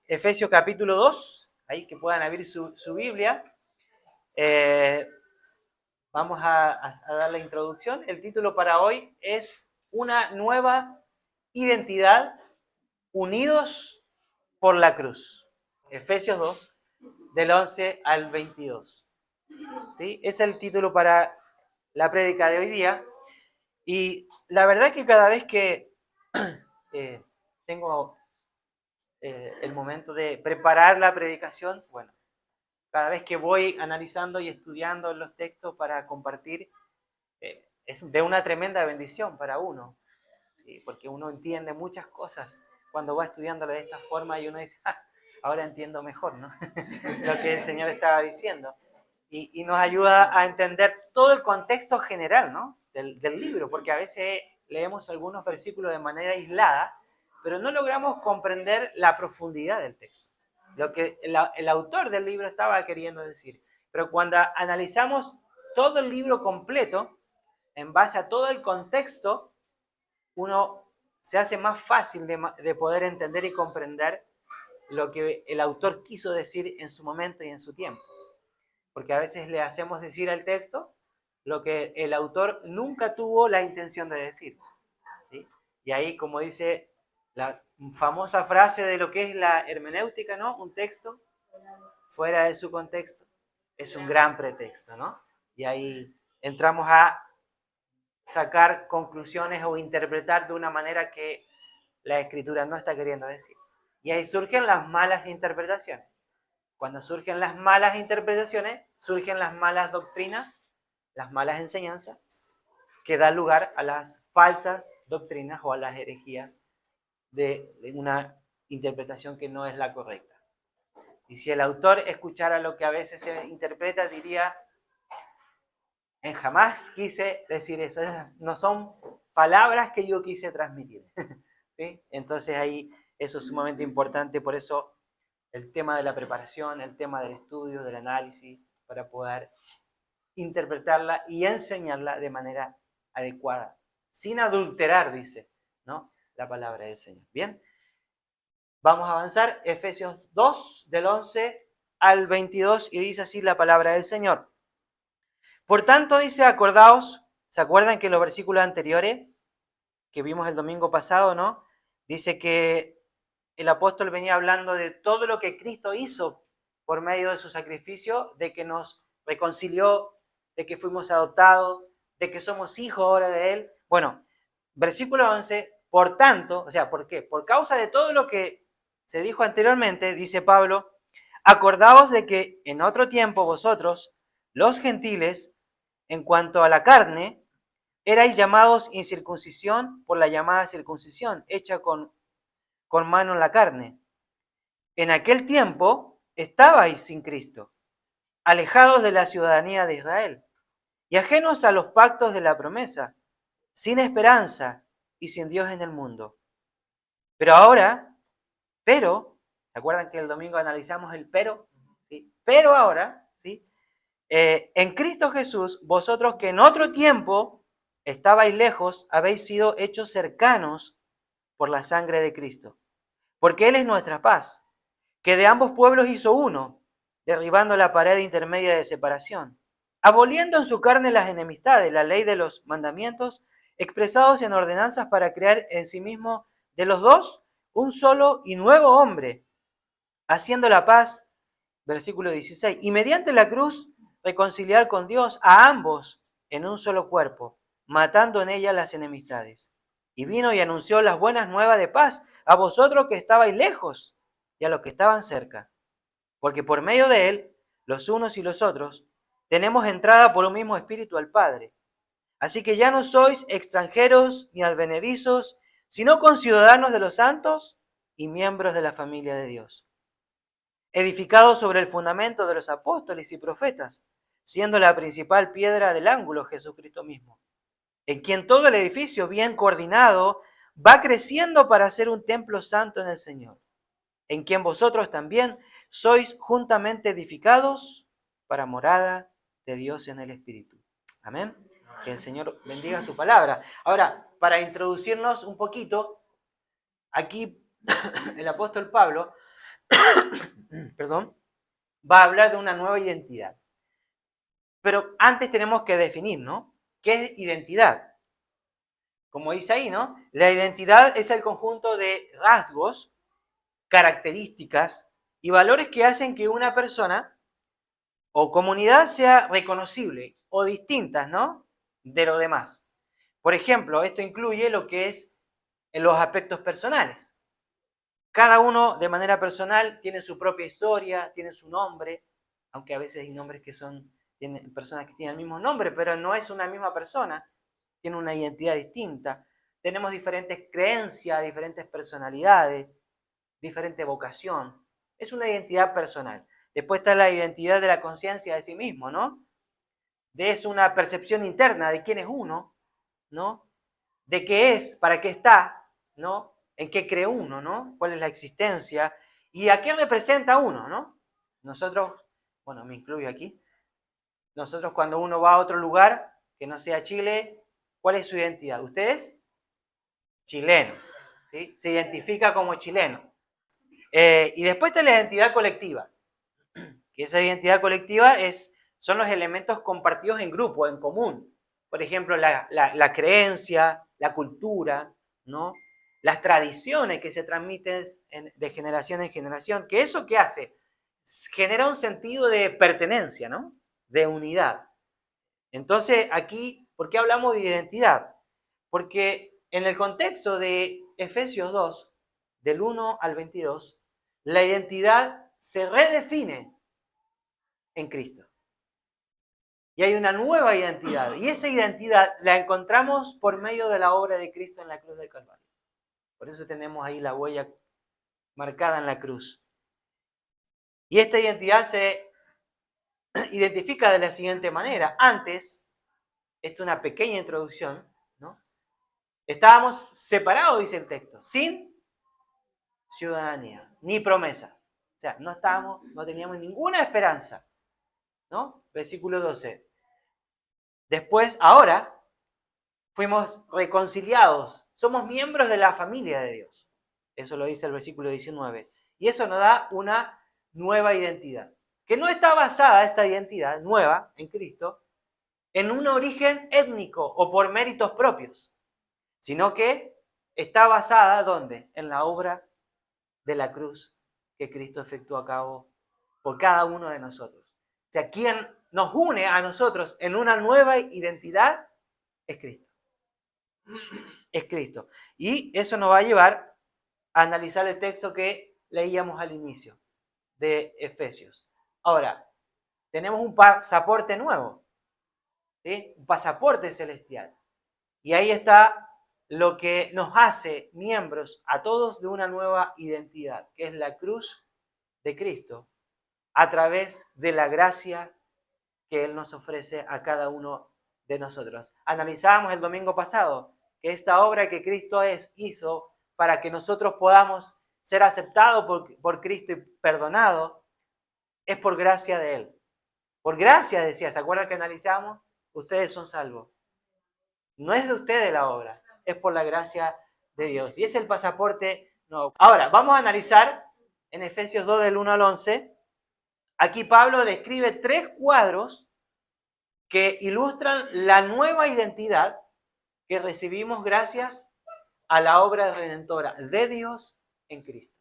Efesios capítulo 2, ahí que puedan abrir su Biblia. Vamos a dar la introducción. El título para hoy es Una nueva identidad unidos por la cruz. Efesios 2, del 11 al 22. ¿Sí? Es el título para la prédica de hoy día. Y la verdad que cada vez que tengo el momento de preparar la predicación, bueno, cada vez que voy analizando y estudiando los textos para compartir, es de una tremenda bendición para uno, ¿sí? Porque uno entiende muchas cosas cuando va estudiándolo de esta forma y uno dice, ahora entiendo mejor, ¿no? Lo que el Señor estaba diciendo. Y nos ayuda a entender todo el contexto general, ¿no? del libro, porque a veces leemos algunos versículos de manera aislada, pero no logramos comprender la profundidad del texto, lo que el autor del libro estaba queriendo decir. Pero cuando analizamos todo el libro completo, en base a todo el contexto, uno se hace más fácil de poder entender y comprender lo que el autor quiso decir en su momento y en su tiempo. Porque a veces le hacemos decir al texto lo que el autor nunca tuvo la intención de decir, ¿sí? Y ahí, como dice la famosa frase de lo que es la hermenéutica, ¿no? Un texto fuera de su contexto es un gran pretexto, ¿no? Y ahí entramos a sacar conclusiones o interpretar de una manera que la escritura no está queriendo decir. Y ahí surgen las malas interpretaciones. Cuando surgen las malas interpretaciones, surgen las malas doctrinas, las malas enseñanzas, que dan lugar a las falsas doctrinas o a las herejías de una interpretación que no es la correcta. Y si el autor escuchara lo que a veces se interpreta, diría, en jamás quise decir eso, esas no son palabras que yo quise transmitir. ¿Sí? Entonces ahí eso es sumamente importante, por eso el tema de la preparación, el tema del estudio, del análisis, para poder interpretarla y enseñarla de manera adecuada, sin adulterar, dice, ¿no? La palabra del Señor. Bien, vamos a avanzar. Efesios 2, del 11 al 22, y dice así la palabra del Señor. Por tanto, dice, acordaos, ¿se acuerdan que los versículos anteriores que vimos el domingo pasado, ¿no? Dice que el apóstol venía hablando de todo lo que Cristo hizo por medio de su sacrificio, de que nos reconcilió, de que fuimos adoptados, de que somos hijos ahora de Él. Bueno, versículo 11, por tanto, o sea, ¿por qué? Por causa de todo lo que se dijo anteriormente, dice Pablo, acordaos de que en otro tiempo vosotros, los gentiles, en cuanto a la carne, erais llamados incircuncisión por la llamada circuncisión, hecha con mano en la carne. En aquel tiempo estabais sin Cristo, alejados de la ciudadanía de Israel y ajenos a los pactos de la promesa, sin esperanza y sin Dios en el mundo. Pero ahora, ¿se acuerdan que el domingo analizamos el pero? ¿Sí? Pero ahora, ¿sí? En Cristo Jesús, vosotros que en otro tiempo estabais lejos, habéis sido hechos cercanos por la sangre de Cristo. Porque Él es nuestra paz, que de ambos pueblos hizo uno, derribando la pared intermedia de separación, aboliendo en su carne las enemistades, la ley de los mandamientos, expresados en ordenanzas para crear en sí mismo de los dos un solo y nuevo hombre, haciendo la paz, versículo 16, y mediante la cruz reconciliar con Dios a ambos en un solo cuerpo, matando en ella las enemistades. Y vino y anunció las buenas nuevas de paz a vosotros que estabais lejos y a los que estaban cerca, porque por medio de él, los unos y los otros, tenemos entrada por un mismo espíritu al Padre. Así que ya no sois extranjeros ni advenedizos, sino conciudadanos de los santos y miembros de la familia de Dios, edificados sobre el fundamento de los apóstoles y profetas, siendo la principal piedra del ángulo Jesucristo mismo, en quien todo el edificio bien coordinado va creciendo para ser un templo santo en el Señor, en quien vosotros también sois juntamente edificados para morada de Dios en el Espíritu. Amén. Que el Señor bendiga su palabra. Ahora, para introducirnos un poquito, aquí el apóstol Pablo perdón, va a hablar de una nueva identidad. Pero antes tenemos que definir, ¿no? ¿Qué es identidad? Como dice ahí, ¿no? La identidad es el conjunto de rasgos, características y valores que hacen que una persona o comunidad sea reconocible o distintas, ¿no? De lo demás. Por ejemplo, esto incluye lo que es los aspectos personales. Cada uno de manera personal tiene su propia historia, tiene su nombre, aunque a veces hay nombres que tienen personas que tienen el mismo nombre, pero no es una misma persona, tiene una identidad distinta. Tenemos diferentes creencias, diferentes personalidades, diferente vocación. Es una identidad personal. Después está la identidad de la conciencia de sí mismo, ¿no? Es una percepción interna de quién es uno, ¿no? De qué es, para qué está, ¿no? En qué cree uno, ¿no? Cuál es la existencia y a qué representa uno, ¿no? Nosotros, bueno, me incluyo aquí, nosotros cuando uno va a otro lugar que no sea Chile, ¿cuál es su identidad? ¿Usted es? Chileno, ¿sí? Se identifica como chileno. Y después está la identidad colectiva, que esa identidad colectiva son los elementos compartidos en grupo, en común. Por ejemplo, la creencia, la cultura, ¿no? Las tradiciones que se transmiten de generación en generación. ¿Que eso qué hace? Genera un sentido de pertenencia, ¿no? De unidad. Entonces, aquí, ¿por qué hablamos de identidad? Porque en el contexto de Efesios 2, del 1 al 22, la identidad se redefine en Cristo. Y hay una nueva identidad. Y esa identidad la encontramos por medio de la obra de Cristo en la cruz del Calvario. Por eso tenemos ahí la huella marcada en la cruz. Y esta identidad se identifica de la siguiente manera. Antes, esto es una pequeña introducción, ¿no? Estábamos separados, dice el texto, sin ciudadanía, ni promesas. O sea, no teníamos ninguna esperanza, ¿no? Versículo 12. Después, ahora, fuimos reconciliados. Somos miembros de la familia de Dios. Eso lo dice el versículo 19. Y eso nos da una nueva identidad. Que no está basada esta identidad nueva en Cristo en un origen étnico o por méritos propios, sino que está basada ¿dónde? En la obra de la cruz que Cristo efectuó a cabo por cada uno de nosotros. O sea, quien nos une a nosotros en una nueva identidad es Cristo. Es Cristo. Y eso nos va a llevar a analizar el texto que leíamos al inicio de Efesios. Ahora, tenemos un pasaporte nuevo, ¿sí? Un pasaporte celestial. Y ahí está lo que nos hace miembros a todos de una nueva identidad, que es la cruz de Cristo, a través de la gracia que Él nos ofrece a cada uno de nosotros. Analizábamos el domingo pasado que esta obra que Cristo hizo para que nosotros podamos ser aceptados por Cristo y perdonados, es por gracia de Él. Por gracia, decía, ¿se acuerdan que analizamos? Ustedes son salvos. No es de ustedes la obra, es por la gracia de Dios. Y es el pasaporte nuevo. Ahora, vamos a analizar en Efesios 2 del 1 al 11. Aquí Pablo describe 3 cuadros que ilustran la nueva identidad que recibimos gracias a la obra redentora de Dios en Cristo.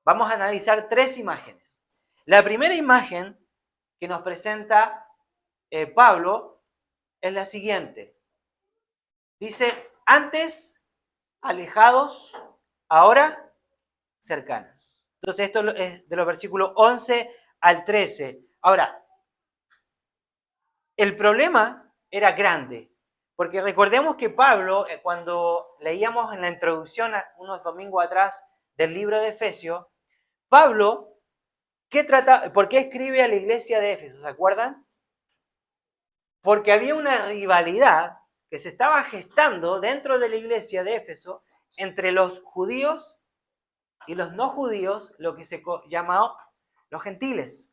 Vamos a analizar 3 imágenes. La primera imagen que nos presenta Pablo es la siguiente. Dice, antes alejados, ahora cercanos. Entonces esto es de los versículos 11 al 13. Ahora, el problema era grande, porque recordemos que Pablo, cuando leíamos en la introducción unos domingos atrás del libro de Efesios, Pablo, ¿por qué escribe a la iglesia de Éfeso? ¿Se acuerdan? Porque había una rivalidad que se estaba gestando dentro de la iglesia de Éfeso entre los judíos y los no judíos, lo que se llamaba los gentiles.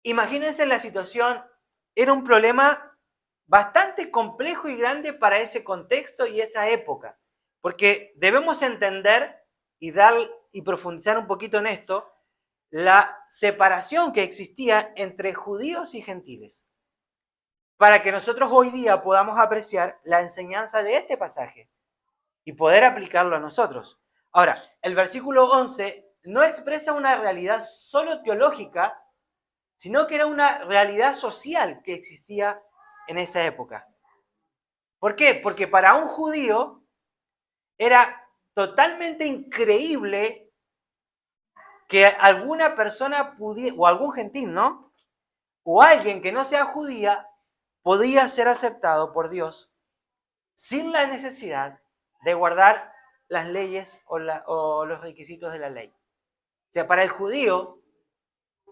Imagínense la situación, era un problema bastante complejo y grande para ese contexto y esa época, porque debemos entender y profundizar un poquito en esto, la separación que existía entre judíos y gentiles, para que nosotros hoy día podamos apreciar la enseñanza de este pasaje y poder aplicarlo a nosotros. Ahora, el versículo 11 no expresa una realidad solo teológica, sino que era una realidad social que existía en esa época. ¿Por qué? Porque para un judío era totalmente increíble que alguna persona pudiera, o algún gentil, ¿no? O alguien que no sea judía, podía ser aceptado por Dios sin la necesidad de guardar las leyes o los requisitos de la ley. O sea, para el judío,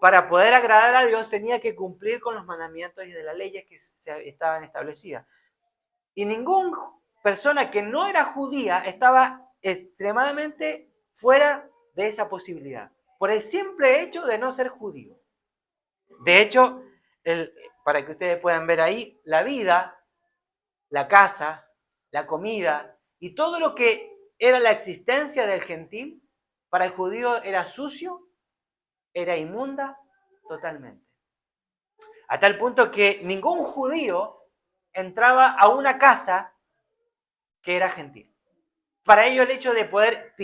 para poder agradar a Dios, tenía que cumplir con los mandamientos y de las leyes que estaban establecidas. Y ninguna persona que no era judía estaba extremadamente fuera de esa posibilidad, por el simple hecho de no ser judío. De hecho, para que ustedes puedan ver ahí, la vida, la casa, la comida y todo lo que era la existencia del gentil, para el judío era sucio, era inmunda totalmente. A tal punto que ningún judío entraba a una casa que era gentil. Para ello el hecho de poder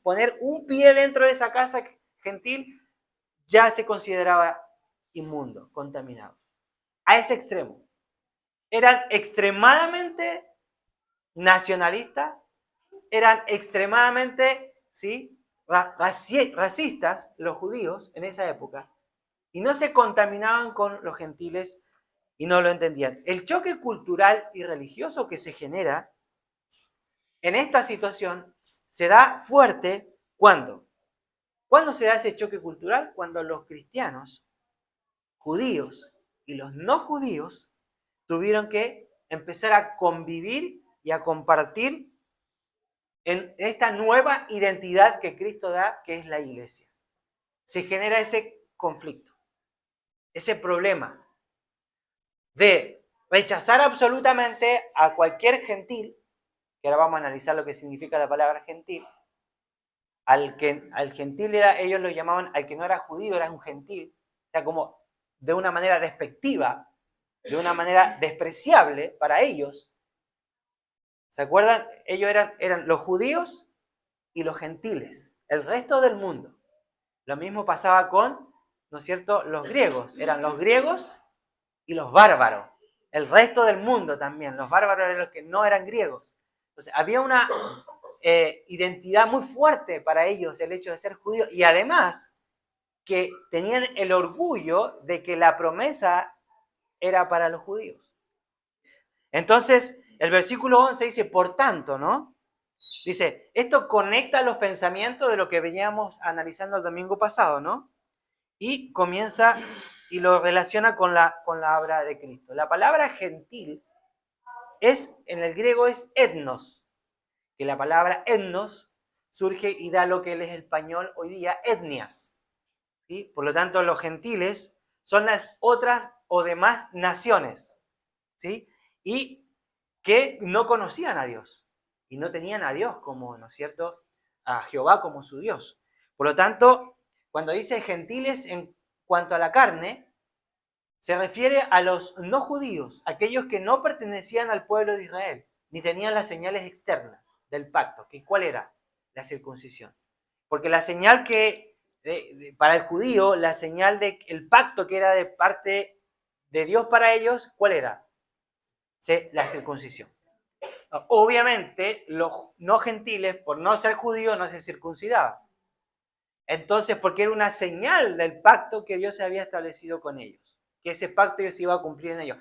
poner un pie dentro de esa casa gentil, ya se consideraba inmundo, contaminado. A ese extremo. Eran extremadamente nacionalistas, eran extremadamente, ¿sí?, racistas los judíos en esa época, y no se contaminaban con los gentiles y no lo entendían. El choque cultural y religioso que se genera en esta situación se da fuerte ¿cuándo? ¿Cuándo se da ese choque cultural? Cuando los cristianos, judíos y los no judíos tuvieron que empezar a convivir y a compartir en esta nueva identidad que Cristo da, que es la iglesia. Se genera ese conflicto, ese problema de rechazar absolutamente a cualquier gentil, que ahora vamos a analizar lo que significa la palabra gentil. Al gentil ellos lo llamaban, al que no era judío era un gentil, o sea, como de una manera despectiva, de una manera despreciable para ellos. ¿Se acuerdan? Ellos eran los judíos y los gentiles, el resto del mundo. Lo mismo pasaba con, ¿no es cierto?, los griegos. Eran los griegos y los bárbaros. El resto del mundo también. Los bárbaros eran los que no eran griegos. Entonces, había una identidad muy fuerte para ellos el hecho de ser judíos, y además que tenían el orgullo de que la promesa era para los judíos. Entonces, el versículo 11 dice, por tanto, ¿no? Dice, esto conecta los pensamientos de lo que veníamos analizando el domingo pasado, ¿no? Y comienza y lo relaciona con la obra de Cristo. La palabra gentil en el griego es etnos, que la palabra etnos surge y da lo que es el español hoy día, etnias. ¿Sí? Por lo tanto, los gentiles son las otras o demás naciones, ¿sí?, y que no conocían a Dios y no tenían a Dios como, ¿no es cierto?, a Jehová como su Dios. Por lo tanto, cuando dice gentiles en cuanto a la carne, se refiere a los no judíos, aquellos que no pertenecían al pueblo de Israel, ni tenían las señales externas del pacto. ¿Cuál era? La circuncisión. Porque la señal para el judío, la señal del pacto que era de parte de Dios para ellos, ¿cuál era? La circuncisión. Obviamente, los no gentiles, por no ser judíos, no se circuncidaban. Entonces, porque era una señal del pacto que Dios había establecido con ellos, que ese pacto Dios iba a cumplir en ellos.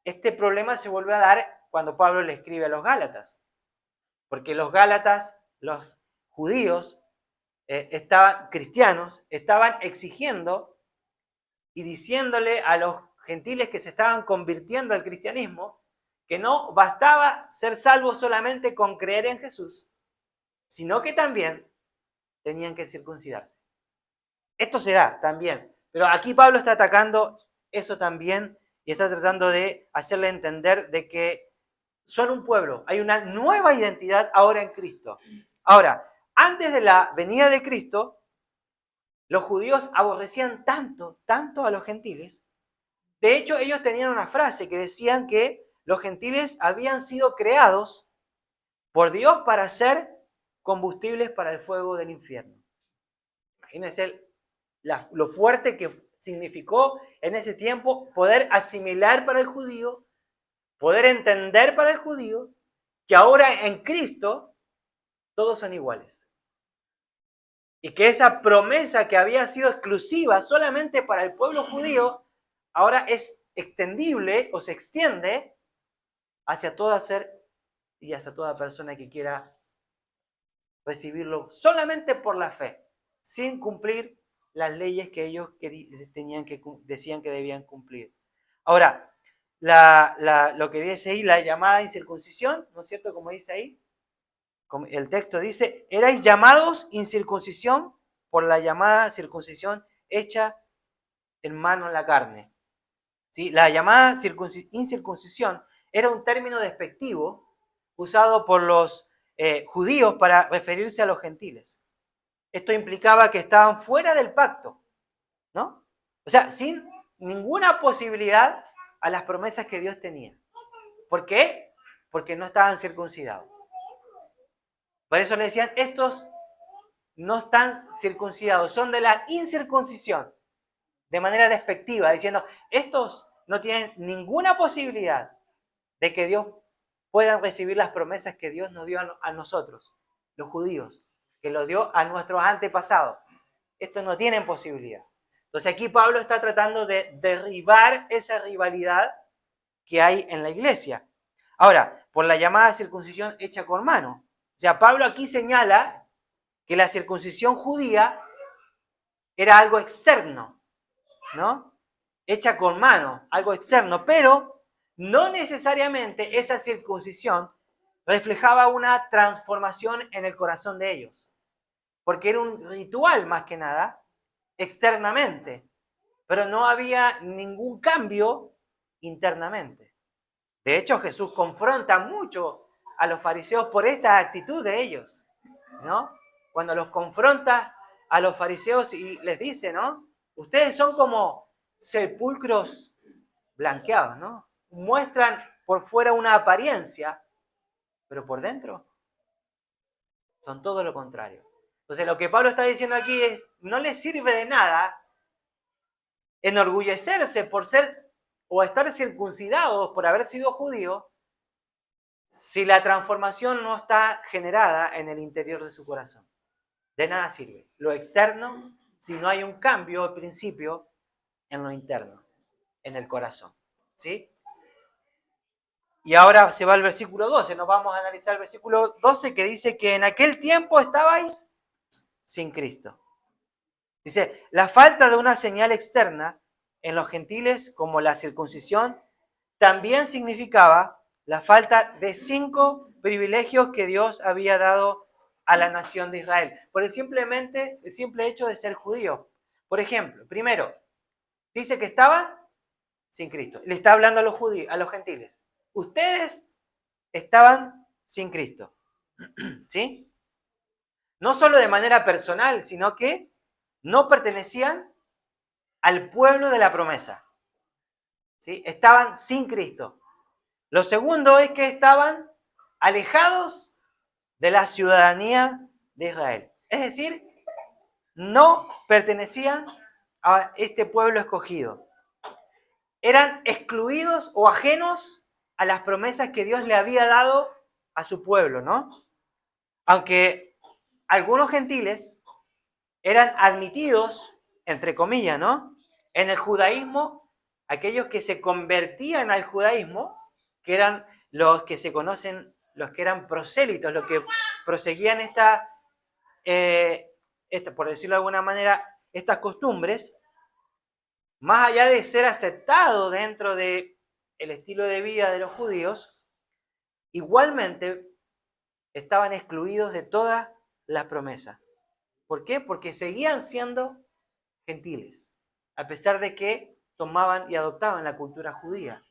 Este problema se vuelve a dar cuando Pablo le escribe a los Gálatas, porque los Gálatas, los judíos, cristianos, estaban exigiendo y diciéndole a los gentiles que se estaban convirtiendo al cristianismo que no bastaba ser salvos solamente con creer en Jesús, sino que también tenían que circuncidarse. Esto se da también, pero aquí Pablo está atacando eso también y está tratando de hacerle entender de que son un pueblo, hay una nueva identidad ahora en Cristo. Ahora, antes de la venida de Cristo, los judíos aborrecían tanto a los gentiles. De hecho, ellos tenían una frase que decían que los gentiles habían sido creados por Dios para ser combustibles para el fuego del infierno. Imagínense lo fuerte que significó en ese tiempo poder asimilar para el judío, poder entender para el judío, que ahora en Cristo todos son iguales. Y que esa promesa que había sido exclusiva solamente para el pueblo judío, ahora es extendible o se extiende hacia todo ser y hacia toda persona que quiera recibirlo solamente por la fe, sin cumplir las leyes que ellos decían que debían cumplir. Ahora, lo que dice ahí, la llamada incircuncisión, ¿no es cierto? Como dice ahí, el texto dice, erais llamados incircuncisión por la llamada circuncisión hecha en mano en la carne. ¿Sí? La llamada incircuncisión era un término despectivo usado por los judíos para referirse a los gentiles. Esto implicaba que estaban fuera del pacto, ¿no? O sea, sin ninguna posibilidad a las promesas que Dios tenía. ¿Por qué? Porque no estaban circuncidados. Por eso le decían, estos no están circuncidados, son de la incircuncisión, de manera despectiva, diciendo, estos no tienen ninguna posibilidad de que Dios pueda recibir las promesas que Dios nos dio a nosotros, los judíos, que los dio a nuestros antepasados. Estos no tienen posibilidad. Entonces aquí Pablo está tratando de derribar esa rivalidad que hay en la iglesia. Ahora, por la llamada circuncisión hecha con mano. O sea, Pablo aquí señala que la circuncisión judía era algo externo, ¿no? Hecha con mano, algo externo, pero no necesariamente esa circuncisión reflejaba una transformación en el corazón de ellos, porque era un ritual más que nada, externamente, pero no había ningún cambio internamente. De hecho, Jesús confronta mucho a los fariseos por esta actitud de ellos, ¿no? Cuando los confronta a los fariseos y les dice, ¿no? Ustedes son como sepulcros blanqueados, ¿no? Muestran por fuera una apariencia, pero por dentro son todo lo contrario. Entonces lo que Pablo está diciendo aquí es, no les sirve de nada enorgullecerse por ser o estar circuncidados por haber sido judíos si la transformación no está generada en el interior de su corazón. De nada sirve lo externo si no hay un cambio al principio en lo interno, en el corazón. ¿Sí? Y ahora se va al versículo 12, nos vamos a analizar el versículo 12 que dice que en aquel tiempo estabais sin Cristo. Dice, la falta de una señal externa en los gentiles como la circuncisión también significaba la falta de 5 privilegios que Dios había dado a la nación de Israel, por el simple hecho de ser judío. Por ejemplo, primero, dice que estaban sin Cristo. Le está hablando a los judíos, a los gentiles. Ustedes estaban sin Cristo. ¿Sí? No solo de manera personal, sino que no pertenecían al pueblo de la promesa. ¿Sí? Estaban sin Cristo. Lo segundo es que estaban alejados de la ciudadanía de Israel. Es decir, no pertenecían a este pueblo escogido. Eran excluidos o ajenos a las promesas que Dios le había dado a su pueblo, ¿no? Aunque algunos gentiles eran admitidos, entre comillas, ¿no? En el judaísmo, aquellos que se convertían al judaísmo, que eran los que se conocen, los que eran prosélitos, los que proseguían por decirlo de alguna manera, estas costumbres, más allá de ser aceptado dentro del estilo de vida de los judíos, igualmente estaban excluidos de todas las promesas. ¿Por qué? Porque seguían siendo gentiles, a pesar de que tomaban y adoptaban la cultura judía.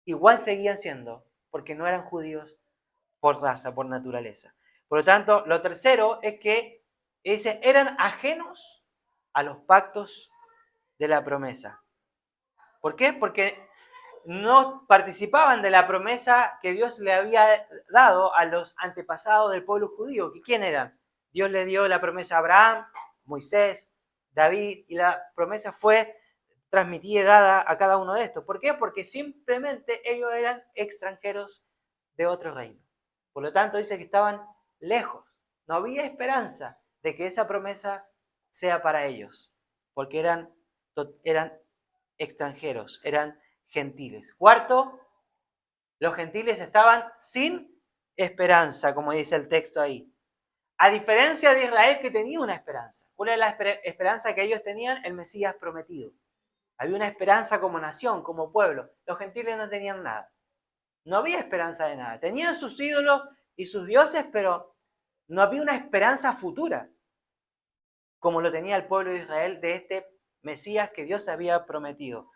Igual seguían siendo, porque no eran judíos por raza, por naturaleza. Por lo tanto, lo tercero es que dice, eran ajenos a los pactos de la promesa. ¿Por qué? Porque no participaban de la promesa que Dios le había dado a los antepasados del pueblo judío. ¿Quién eran? Dios le dio la promesa a Abraham, Moisés, David, y la promesa fue transmitida y dada a cada uno de estos. ¿Por qué? Porque simplemente ellos eran extranjeros de otro reino. Por lo tanto, dice que estaban lejos. No había esperanza de que esa promesa sea para ellos, porque eran extranjeros, eran gentiles. Cuarto, los gentiles estaban sin esperanza, como dice el texto ahí. A diferencia de Israel, que tenía una esperanza. ¿Cuál era la esperanza que ellos tenían? El Mesías prometido. Había una esperanza como nación, como pueblo. Los gentiles no tenían nada. No había esperanza de nada. Tenían sus ídolos y sus dioses, pero no había una esperanza futura, como lo tenía el pueblo de Israel de este Mesías que Dios había prometido.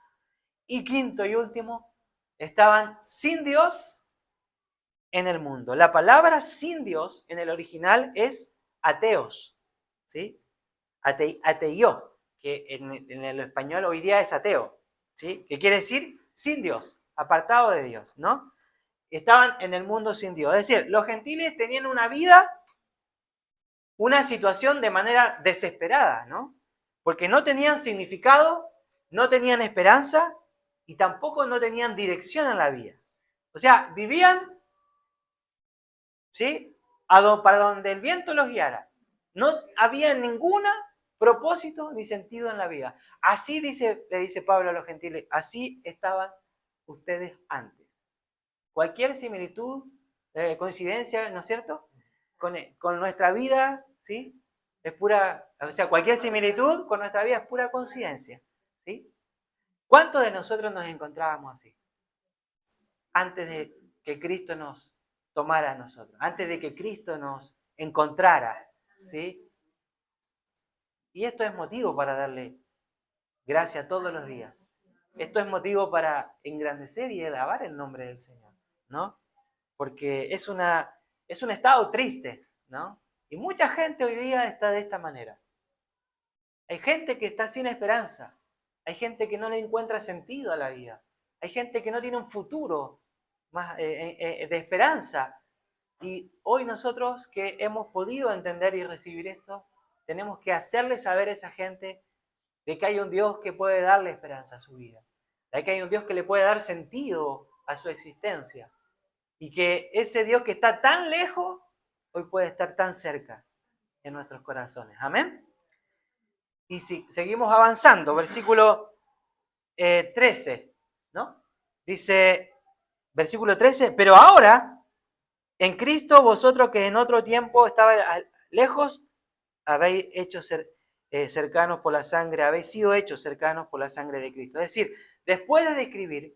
Y quinto y último, estaban sin Dios en el mundo. La palabra sin Dios en el original es ateos, ¿sí? Ateio, que en el español hoy día es ateo, ¿sí? Que quiere decir sin Dios, apartado de Dios, ¿no? Estaban en el mundo sin Dios. Es decir, los gentiles tenían una vida, una situación de manera desesperada, ¿no? Porque no tenían significado, no tenían esperanza y tampoco no tenían dirección en la vida. O sea, vivían, ¿sí? Para donde el viento los guiara. No había ningún propósito ni sentido en la vida. Así le dice Pablo a los gentiles, así estaban ustedes antes. Cualquier similitud, coincidencia, ¿no es cierto? Con nuestra vida, ¿sí? Es pura, o sea, cualquier similitud con nuestra vida es pura coincidencia, ¿sí? ¿Cuántos de nosotros nos encontrábamos así? Antes de que Cristo nos tomara a nosotros, antes de que Cristo nos encontrara, ¿sí? Y esto es motivo para darle gracias todos los días. Esto es motivo para engrandecer y alabar el nombre del Señor, ¿no? Porque es un estado triste, ¿no? Y mucha gente hoy día está de esta manera. Hay gente que está sin esperanza. Hay gente que no le encuentra sentido a la vida. Hay gente que no tiene un futuro más de esperanza. Y hoy nosotros que hemos podido entender y recibir esto, tenemos que hacerle saber a esa gente de que hay un Dios que puede darle esperanza a su vida. De que hay un Dios que le puede dar sentido a su existencia. Y que ese Dios que está tan lejos, hoy puede estar tan cerca en nuestros corazones. Amén. Y si seguimos avanzando, versículo 13, ¿no? Dice, versículo 13, pero ahora, en Cristo, vosotros que en otro tiempo estabais lejos, habéis hecho cercanos por la sangre, habéis sido hechos cercanos por la sangre de Cristo. Es decir, después de describir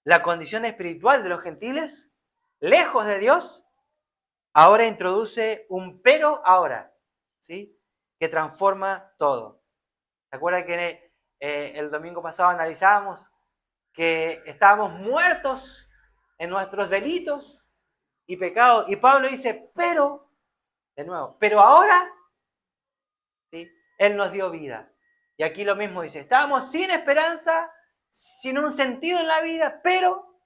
la condición espiritual de los gentiles, lejos de Dios, ahora introduce un pero ahora, ¿sí? Que transforma todo. ¿Se acuerdan que el domingo pasado analizábamos que estábamos muertos en nuestros delitos y pecados? Y Pablo dice, pero, de nuevo, pero ahora, ¿sí? Él nos dio vida. Y aquí lo mismo dice, estábamos sin esperanza, sin un sentido en la vida, pero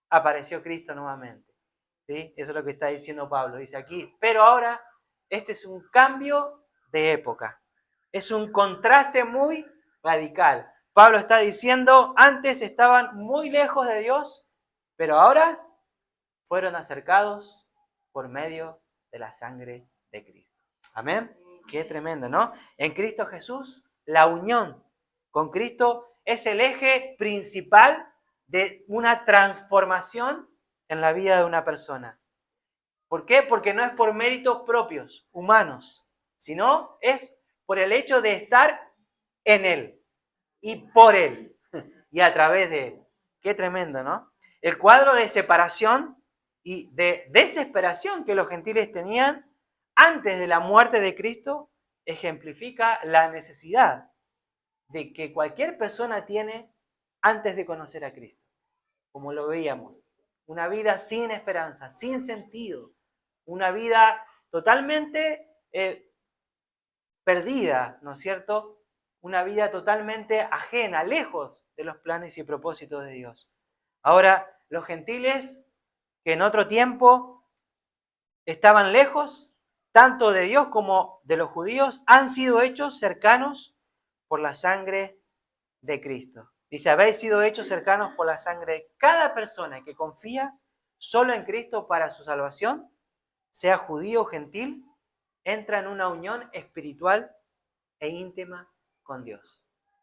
apareció Cristo nuevamente. ¿Sí? Eso es lo que está diciendo Pablo. Dice aquí, pero ahora este es un cambio de época. Es un contraste muy radical. Pablo está diciendo, antes estaban muy lejos de Dios, pero ahora fueron acercados por medio de la sangre de Cristo. Amén. Qué tremendo, ¿no? En Cristo Jesús, la unión con Cristo es el eje principal de una transformación en la vida de una persona. ¿Por qué? Porque no es por méritos propios, humanos, sino es por el hecho de estar en Él y por Él y a través de Él. Qué tremendo, ¿no? El cuadro de separación y de desesperación que los gentiles tenían antes de la muerte de Cristo ejemplifica la necesidad de que cualquier persona tiene antes de conocer a Cristo. Como lo veíamos, una vida sin esperanza, sin sentido, una vida totalmente perdida, ¿no es cierto? Una vida totalmente ajena, lejos de los planes y propósitos de Dios. Ahora, los gentiles que en otro tiempo estaban lejos, tanto de Dios como de los judíos, han sido hechos cercanos por la sangre de Cristo. Dice, habéis sido hechos cercanos por la sangre de cada persona que confía solo en Cristo para su salvación, sea judío o gentil, entra en una unión espiritual e íntima con Dios.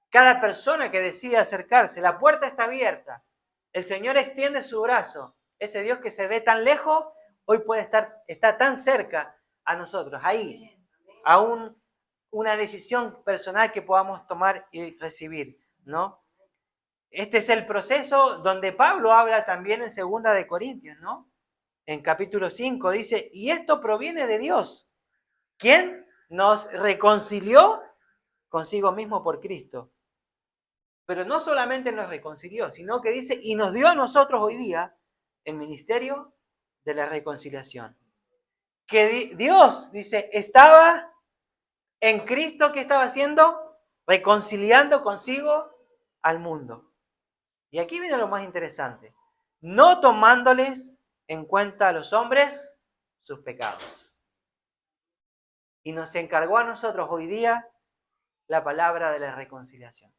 Cada persona que decide acercarse, la puerta está abierta. El Señor extiende su brazo. Ese Dios que se ve tan lejos, hoy está tan cerca a nosotros, ahí, a una decisión personal que podamos tomar y recibir, ¿no? Este es el proceso donde Pablo habla también en 2 de Corintios, ¿no? En capítulo 5 dice, y esto proviene de Dios, quien nos reconcilió consigo mismo por Cristo. Pero no solamente nos reconcilió, sino que dice, y nos dio a nosotros hoy día el ministerio de la reconciliación. Que Dios, dice, estaba en Cristo, ¿qué estaba haciendo? Reconciliando consigo al mundo. Y aquí viene lo más interesante. No tomándoles en cuenta a los hombres sus pecados. Y nos encargó a nosotros hoy día la palabra de la reconciliación.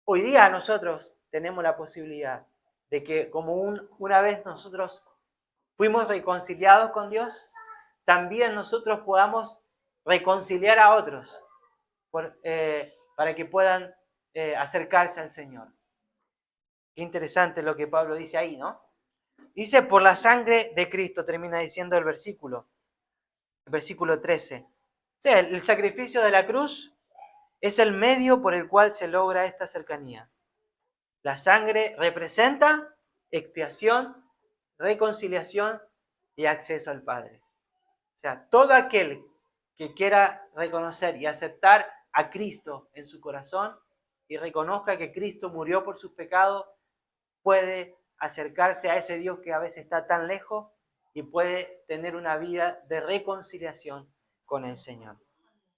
Hoy día nosotros tenemos la posibilidad de que como una vez nosotros fuimos reconciliados con Dios, también nosotros podamos reconciliar a otros para que puedan acercarse al Señor. Qué interesante lo que Pablo dice ahí, ¿no? Dice, por la sangre de Cristo, termina diciendo el versículo 13. O sea, el sacrificio de la cruz es el medio por el cual se logra esta cercanía. La sangre representa expiación, reconciliación y acceso al Padre. O sea, todo aquel que quiera reconocer y aceptar a Cristo en su corazón y reconozca que Cristo murió por sus pecados, puede acercarse a ese Dios que a veces está tan lejos y puede tener una vida de reconciliación con el Señor.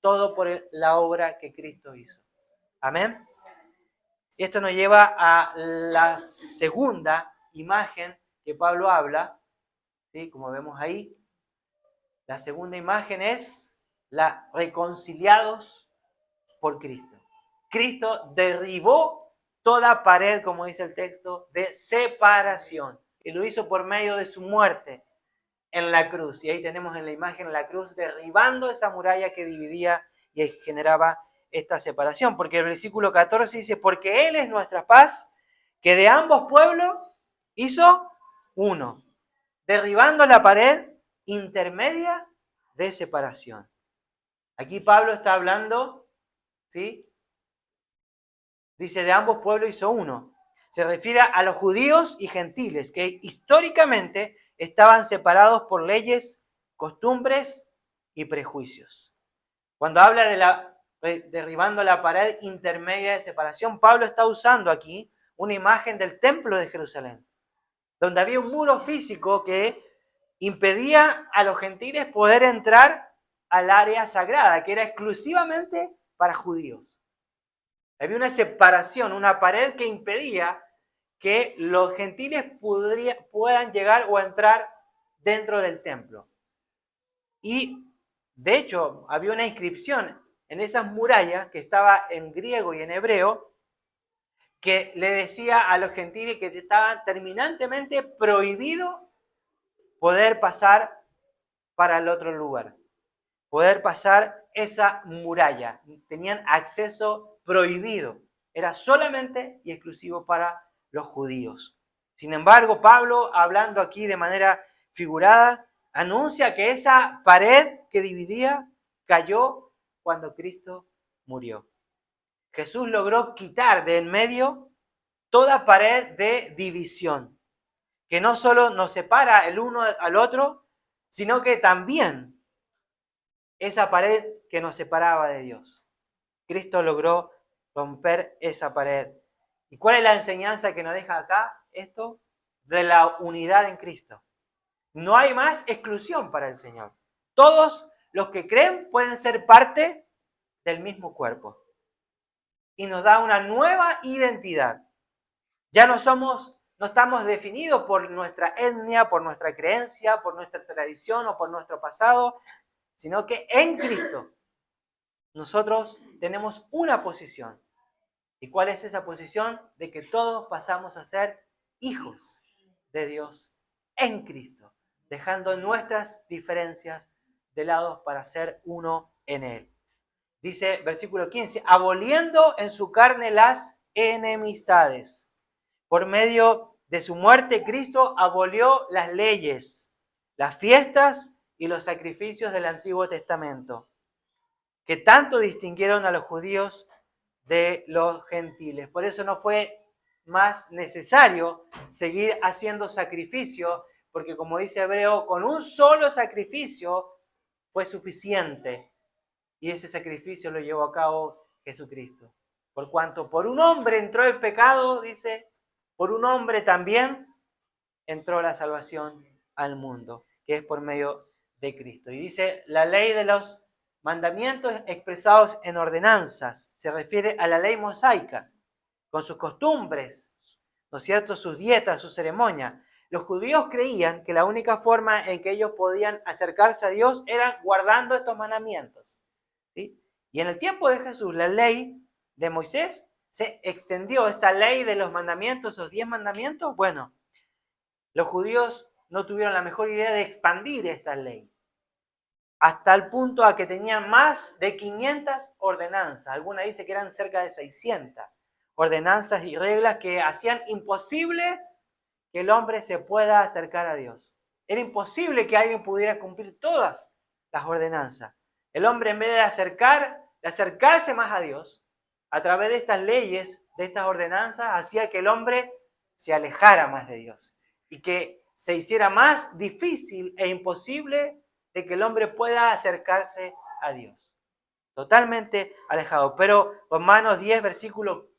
Todo por la obra que Cristo hizo. Amén. Y esto nos lleva a la segunda imagen que Pablo habla, ¿sí? Como vemos ahí. La segunda imagen es la reconciliados por Cristo. Cristo derribó toda pared, como dice el texto, de separación. Y lo hizo por medio de su muerte en la cruz. Y ahí tenemos en la imagen la cruz derribando esa muralla que dividía y generaba esta separación. Porque el versículo 14 dice, porque Él es nuestra paz, que de ambos pueblos hizo uno, derribando la pared intermedia de separación. Aquí Pablo está hablando, ¿sí? Dice, de ambos pueblos hizo uno. Se refiere a los judíos y gentiles, que históricamente estaban separados por leyes, costumbres y prejuicios. Cuando habla de derribando la pared intermedia de separación, Pablo está usando aquí una imagen del templo de Jerusalén, donde había un muro físico que impedía a los gentiles poder entrar al área sagrada, que era exclusivamente para judíos. Había una separación, una pared que impedía que los gentiles puedan llegar o entrar dentro del templo. Y, de hecho, había una inscripción en esas murallas que estaba en griego y en hebreo que le decía a los gentiles que estaban terminantemente prohibido poder pasar para el otro lugar, poder pasar esa muralla. Tenían acceso prohibido. Era solamente y exclusivo para los judíos. Sin embargo, Pablo, hablando aquí de manera figurada, anuncia que esa pared que dividía cayó cuando Cristo murió. Jesús logró quitar de en medio toda pared de división, que no solo nos separa el uno al otro, sino que también esa pared que nos separaba de Dios. Cristo logró romper esa pared. ¿Y cuál es la enseñanza que nos deja acá esto? De la unidad en Cristo. No hay más exclusión para el Señor. Todos los que creen pueden ser parte del mismo cuerpo. Y nos da una nueva identidad. Ya no estamos definidos por nuestra etnia, por nuestra creencia, por nuestra tradición o por nuestro pasado, sino que en Cristo nosotros tenemos una posición. ¿Y cuál es esa posición? De que todos pasamos a ser hijos de Dios en Cristo, dejando nuestras diferencias de lado para ser uno en Él. Dice versículo 15, aboliendo en su carne las enemistades. Por medio de su muerte, Cristo abolió las leyes, las fiestas y los sacrificios del Antiguo Testamento, que tanto distinguieron a los judíos de los gentiles. Por eso no fue más necesario seguir haciendo sacrificio, porque como dice Hebreo, con un solo sacrificio fue suficiente. Y ese sacrificio lo llevó a cabo Jesucristo. Por cuanto por un hombre entró el pecado, dice, por un hombre también entró la salvación al mundo, que es por medio de Cristo. Y dice, la ley de los mandamientos expresados en ordenanzas se refiere a la ley mosaica, con sus costumbres, ¿no es cierto?, sus dietas, sus ceremonias. Los judíos creían que la única forma en que ellos podían acercarse a Dios era guardando estos mandamientos, ¿sí? Y en el tiempo de Jesús, la ley de Moisés se extendió, esta ley de los mandamientos, los 10 mandamientos. Bueno, los judíos no tuvieron la mejor idea de expandir esta ley, hasta el punto a que tenían más de 500 ordenanzas. Alguna dice que eran cerca de 600 ordenanzas y reglas que hacían imposible que el hombre se pueda acercar a Dios. Era imposible que alguien pudiera cumplir todas las ordenanzas. El hombre, en vez de acercarse más a Dios, a través de estas leyes, de estas ordenanzas, hacía que el hombre se alejara más de Dios y que se hiciera más difícil e imposible de que el hombre pueda acercarse a Dios. Totalmente alejado. Pero Romanos 10, versículo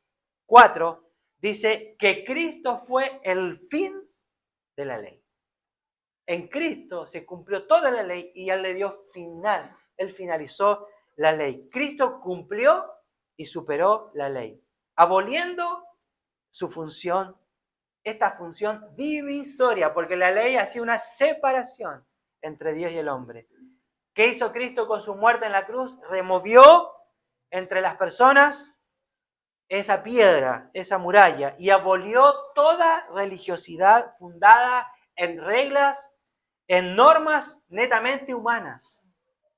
4, dice que Cristo fue el fin de la ley. En Cristo se cumplió toda la ley y Él le dio final. Él finalizó la ley. Cristo cumplió y superó la ley, aboliendo su función, esta función divisoria, porque la ley hacía una separación entre Dios y el hombre. ¿Qué hizo Cristo con su muerte en la cruz? Removió entre las personas esa piedra, esa muralla, y abolió toda religiosidad fundada en reglas, en normas netamente humanas,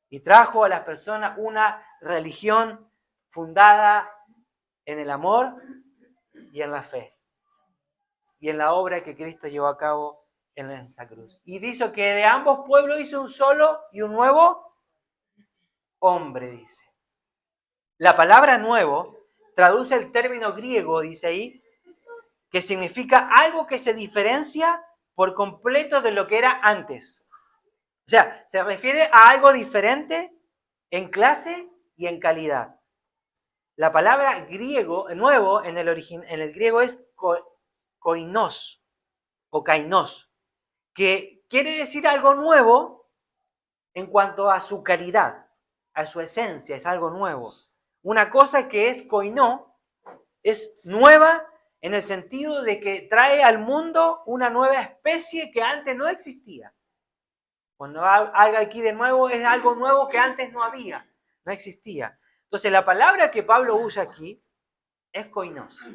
y trajo a las personas una religión fundada en el amor y en la fe, y en la obra que Cristo llevó a cabo en esa cruz. Y dice que de ambos pueblos hizo un solo y un nuevo hombre, dice. La palabra nuevo traduce el término griego, dice ahí, que significa algo que se diferencia por completo de lo que era antes. O sea, se refiere a algo diferente en clase y en calidad. La palabra griego, nuevo, en el griego es koinos o kainos, que quiere decir algo nuevo en cuanto a su calidad, a su esencia, es algo nuevo. Una cosa que es koinó es nueva en el sentido de que trae al mundo una nueva especie que antes no existía. Cuando algo aquí de nuevo es algo nuevo que antes no había, no existía. Entonces la palabra que Pablo usa aquí es koinos,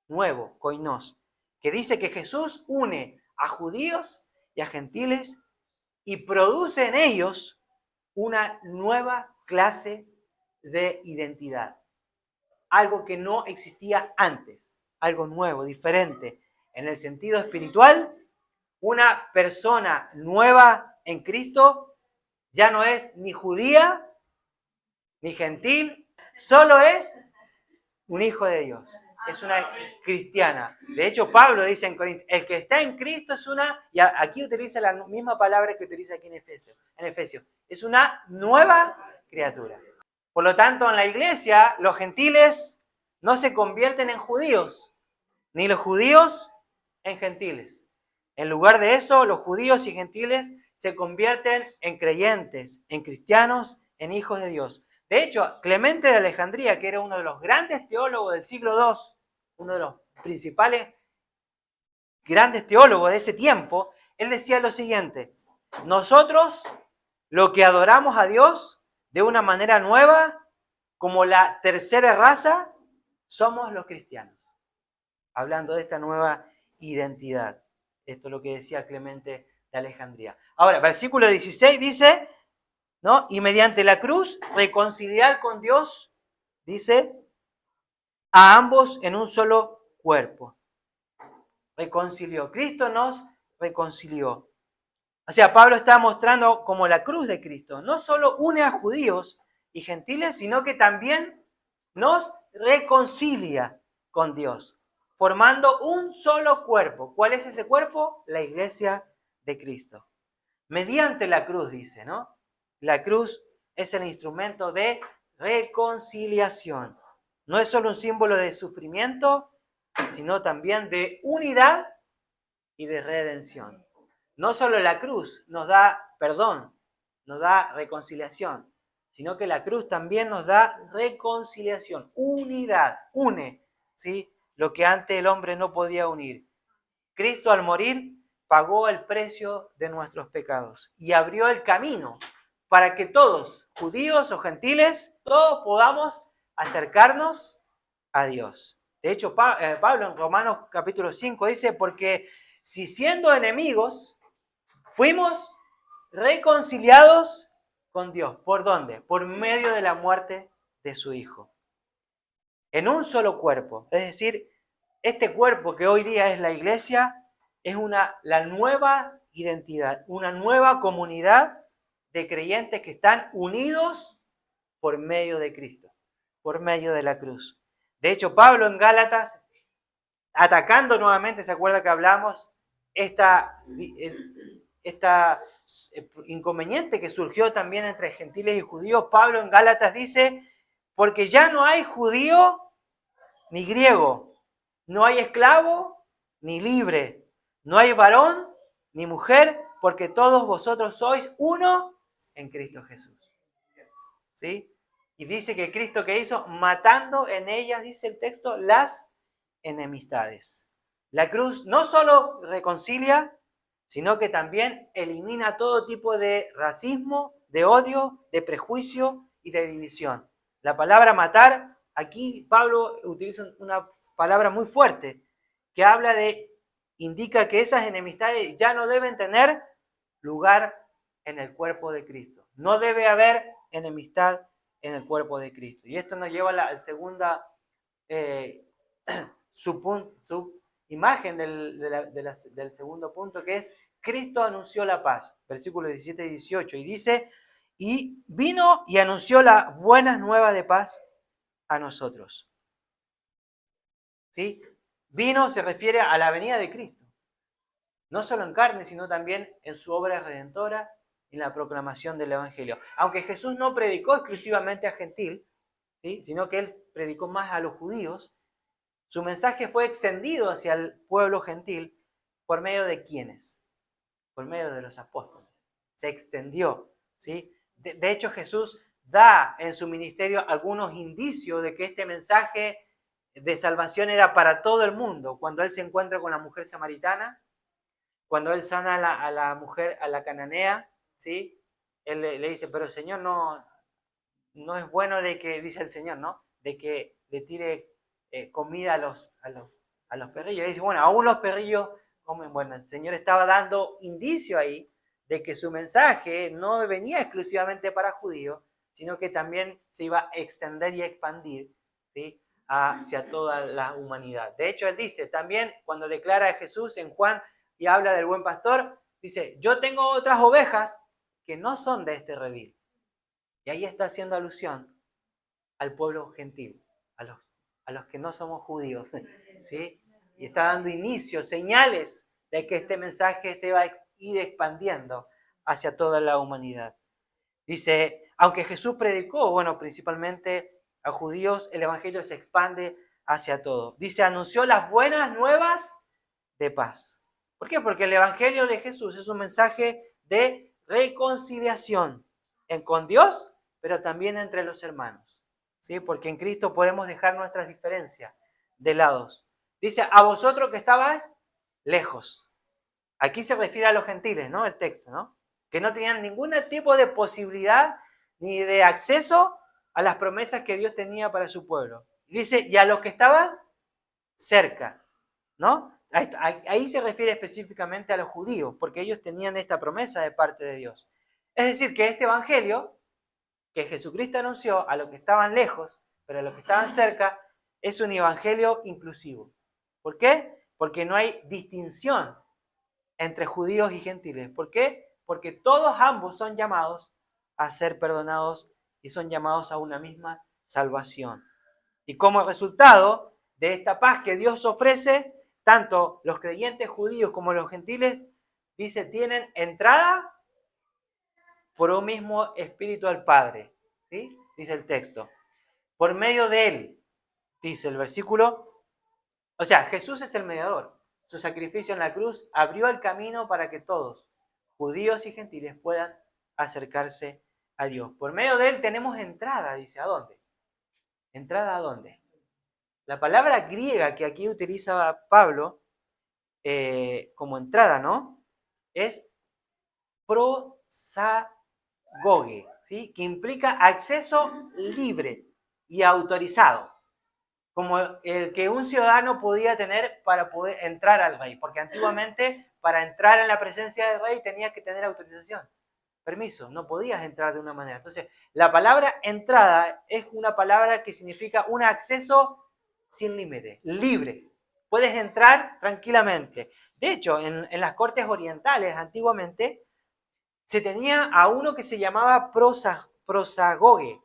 nuevo, koinos, que dice que Jesús une a judíos y a gentiles y produce en ellos una nueva clase de identidad. Algo que no existía antes, algo nuevo, diferente. En el sentido espiritual, una persona nueva en Cristo ya no es ni judía ni gentil, solo es un hijo de Dios. Es una cristiana. De hecho, Pablo dice en Corintios, el que está en Cristo es una, y aquí utiliza la misma palabra que utiliza aquí en Efesios, es una nueva criatura. Por lo tanto, en la iglesia, los gentiles no se convierten en judíos, ni los judíos en gentiles. En lugar de eso, los judíos y gentiles se convierten en creyentes, en cristianos, en hijos de Dios. De hecho, Clemente de Alejandría, que era uno de los grandes teólogos del siglo II, uno de los principales grandes teólogos de ese tiempo, él decía lo siguiente: nosotros, lo que adoramos a Dios de una manera nueva, como la tercera raza, somos los cristianos. Hablando de esta nueva identidad. Esto es lo que decía Clemente de Alejandría. Ahora, versículo 16 dice, ¿no? Y mediante la cruz, reconciliar con Dios, dice, a ambos en un solo cuerpo. Reconcilió. Cristo nos reconcilió. O sea, Pablo está mostrando como la cruz de Cristo no solo une a judíos y gentiles, sino que también nos reconcilia con Dios, formando un solo cuerpo. ¿Cuál es ese cuerpo? La iglesia de Cristo. Mediante la cruz, dice, ¿no? La cruz es el instrumento de reconciliación. No es solo un símbolo de sufrimiento, sino también de unidad y de redención. No solo la cruz nos da perdón, nos da reconciliación, sino que la cruz también nos da reconciliación, unidad, une, ¿sí? Lo que antes el hombre no podía unir. Cristo al morir pagó el precio de nuestros pecados y abrió el camino para que todos, judíos o gentiles, todos podamos acercarnos a Dios. De hecho, Pablo en Romanos capítulo 5 dice, porque si siendo enemigos, fuimos reconciliados con Dios. ¿Por dónde? Por medio de la muerte de su Hijo. En un solo cuerpo. Es decir, este cuerpo que hoy día es la iglesia, es la nueva identidad, una nueva comunidad de creyentes que están unidos por medio de Cristo, por medio de la cruz. De hecho, Pablo en Gálatas, atacando nuevamente, ¿se acuerda que hablamos? Esta inconveniente que surgió también entre gentiles y judíos, Pablo en Gálatas dice, porque ya no hay judío ni griego, no hay esclavo ni libre, no hay varón ni mujer, porque todos vosotros sois uno en Cristo Jesús. ¿Sí? Y dice que Cristo, ¿qué hizo? Matando en ellas, dice el texto, las enemistades. La cruz no solo reconcilia, sino que también elimina todo tipo de racismo, de odio, de prejuicio y de división. La palabra matar, aquí Pablo utiliza una palabra muy fuerte, que indica que esas enemistades ya no deben tener lugar en el cuerpo de Cristo. No debe haber enemistad en el cuerpo de Cristo. Y esto nos lleva a la segunda imagen del segundo punto, que es Cristo anunció la paz, versículos 17 y 18, y dice, y vino y anunció las buenas nuevas de paz a nosotros. ¿Sí? Vino se refiere a la venida de Cristo, no solo en carne, sino también en su obra redentora, en la proclamación del Evangelio. Aunque Jesús no predicó exclusivamente a gentil, ¿sí? Sino que él predicó más a los judíos, su mensaje fue extendido hacia el pueblo gentil por medio de ¿quiénes? Por medio de los apóstoles. Se extendió, ¿sí? De hecho, Jesús da en su ministerio algunos indicios de que este mensaje de salvación era para todo el mundo. Cuando él se encuentra con la mujer samaritana, cuando él sana a la mujer, a la cananea, ¿sí? Él le dice, pero Señor, no es bueno de que, dice el Señor, ¿no? De que le tire comida a los perrillos. Y dice, bueno, aún los perrillos comen. Bueno, el Señor estaba dando indicio ahí de que su mensaje no venía exclusivamente para judíos, sino que también se iba a extender y expandir, ¿sí? Hacia toda la humanidad. De hecho, él dice también, cuando declara a Jesús en Juan y habla del buen pastor, dice, yo tengo otras ovejas que no son de este redil. Y ahí está haciendo alusión al pueblo gentil, a los que no somos judíos, ¿sí? Y está dando inicio, señales de que este mensaje se va a ir expandiendo hacia toda la humanidad. Dice, aunque Jesús predicó, bueno, principalmente a judíos, el evangelio se expande hacia todos. Dice, anunció las buenas nuevas de paz. ¿Por qué? Porque el Evangelio de Jesús es un mensaje de reconciliación con Dios, pero también entre los hermanos, ¿sí? Porque en Cristo podemos dejar nuestras diferencias de lados. Dice, a vosotros que estabais lejos. Aquí se refiere a los gentiles, ¿no? El texto, ¿no? Que no tenían ningún tipo de posibilidad ni de acceso a las promesas que Dios tenía para su pueblo. Dice, y a los que estaban cerca, ¿no? Ahí se refiere específicamente a los judíos, porque ellos tenían esta promesa de parte de Dios. Es decir, que este evangelio que Jesucristo anunció a los que estaban lejos, pero a los que estaban cerca, es un evangelio inclusivo. ¿Por qué? Porque no hay distinción entre judíos y gentiles. ¿Por qué? Porque todos ambos son llamados a ser perdonados y son llamados a una misma salvación. Y como resultado de esta paz que Dios ofrece, tanto los creyentes judíos como los gentiles, dice, tienen entrada por un mismo espíritu al Padre. ¿Sí? Dice el texto. Por medio de él, dice el versículo. O sea, Jesús es el mediador. Su sacrificio en la cruz abrió el camino para que todos, judíos y gentiles, puedan acercarse a Dios. Por medio de él tenemos entrada, dice. ¿A dónde? ¿Entrada a dónde? La palabra griega que aquí utiliza Pablo como entrada, ¿no? Es prosagoge, ¿sí? Que implica acceso libre y autorizado, como el que un ciudadano podía tener para poder entrar al rey, porque antiguamente para entrar en la presencia del rey tenías que tener autorización, permiso, no podías entrar de una manera. Entonces, la palabra entrada es una palabra que significa un acceso sin límite, libre. Puedes entrar tranquilamente. De hecho, en las cortes orientales antiguamente se tenía a uno que se llamaba prosagoge.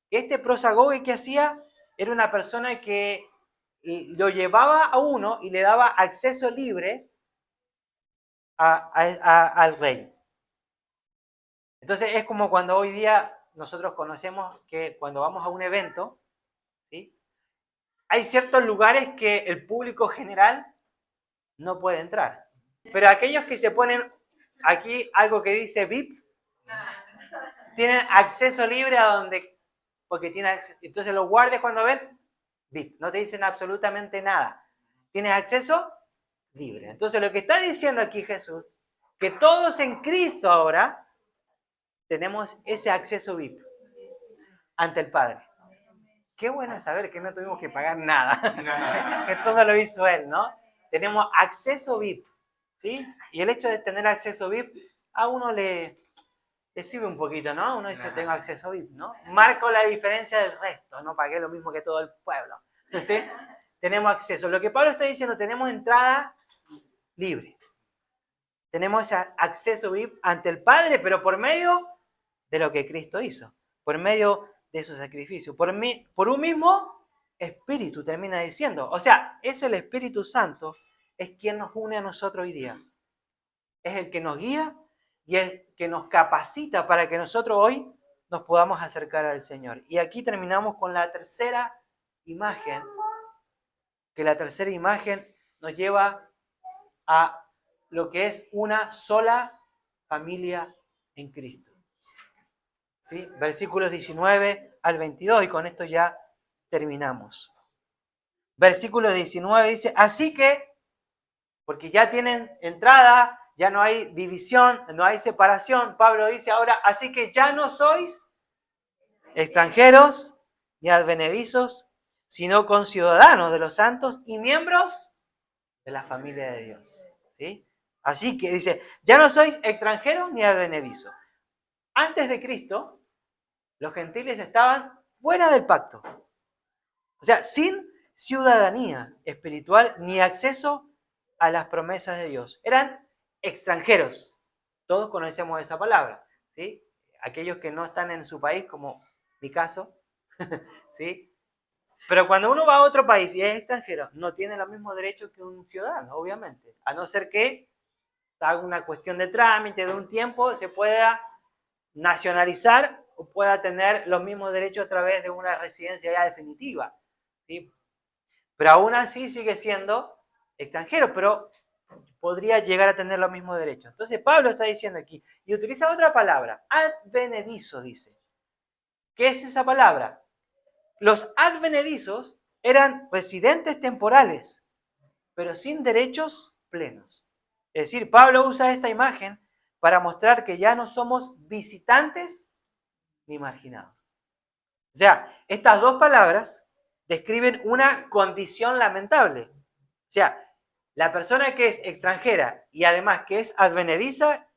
Este prosagoge que hacía era una persona que lo llevaba a uno y le daba acceso libre al rey. Entonces es como cuando hoy día nosotros conocemos que cuando vamos a un evento, ¿sí? Hay ciertos lugares que el público general no puede entrar. Pero aquellos que se ponen aquí algo que dice VIP, tienen acceso libre a donde, porque tienen acceso. Entonces los guardias cuando ven, VIP, no te dicen absolutamente nada. Tienes acceso libre. Entonces lo que está diciendo aquí Jesús, que todos en Cristo ahora tenemos ese acceso VIP ante el Padre. Qué bueno saber que no tuvimos que pagar nada, que todo lo hizo Él, ¿no? Tenemos acceso VIP, ¿sí? Y el hecho de tener acceso VIP a uno le sirve un poquito, ¿no? Uno dice, tengo acceso VIP, ¿no? Marco la diferencia del resto, no pagué lo mismo que todo el pueblo, ¿sí? Tenemos acceso. Lo que Pablo está diciendo, tenemos entrada libre. Tenemos ese acceso VIP ante el Padre, pero por medio de lo que Cristo hizo, por medio de su sacrificio, por un mismo Espíritu, termina diciendo. O sea, es el Espíritu Santo, es quien nos une a nosotros hoy día. Es el que nos guía y es el que nos capacita para que nosotros hoy nos podamos acercar al Señor. Y aquí terminamos con la tercera imagen, que la tercera imagen nos lleva a lo que es una sola familia en Cristo. ¿Sí? Versículos 19 al 22, y con esto ya terminamos. Versículo 19 dice, así que, porque ya tienen entrada, ya no hay división, no hay separación, Pablo dice ahora, así que ya no sois extranjeros ni advenedizos, sino conciudadanos de los santos y miembros de la familia de Dios. ¿Sí? Así que dice, ya no sois extranjeros ni advenedizos. Antes de Cristo, los gentiles estaban fuera del pacto. O sea, sin ciudadanía espiritual ni acceso a las promesas de Dios. Eran extranjeros. Todos conocemos esa palabra, ¿sí? Aquellos que no están en su país, como mi caso, ¿sí? Pero cuando uno va a otro país y es extranjero, no tiene los mismos derechos que un ciudadano, obviamente. A no ser que haga una cuestión de trámite, de un tiempo, se pueda nacionalizar o pueda tener los mismos derechos a través de una residencia ya definitiva, ¿sí? Pero aún así sigue siendo extranjero. Pero podría llegar a tener los mismos derechos. Entonces Pablo está diciendo aquí, y utiliza otra palabra, advenedizo, dice. ¿Qué es esa palabra? Los advenedizos eran residentes temporales, pero sin derechos plenos. Es decir, Pablo usa esta imagen para mostrar que ya no somos visitantes ni marginados. O sea, estas dos palabras describen una condición lamentable. O sea, la persona que es extranjera y además que es advenediza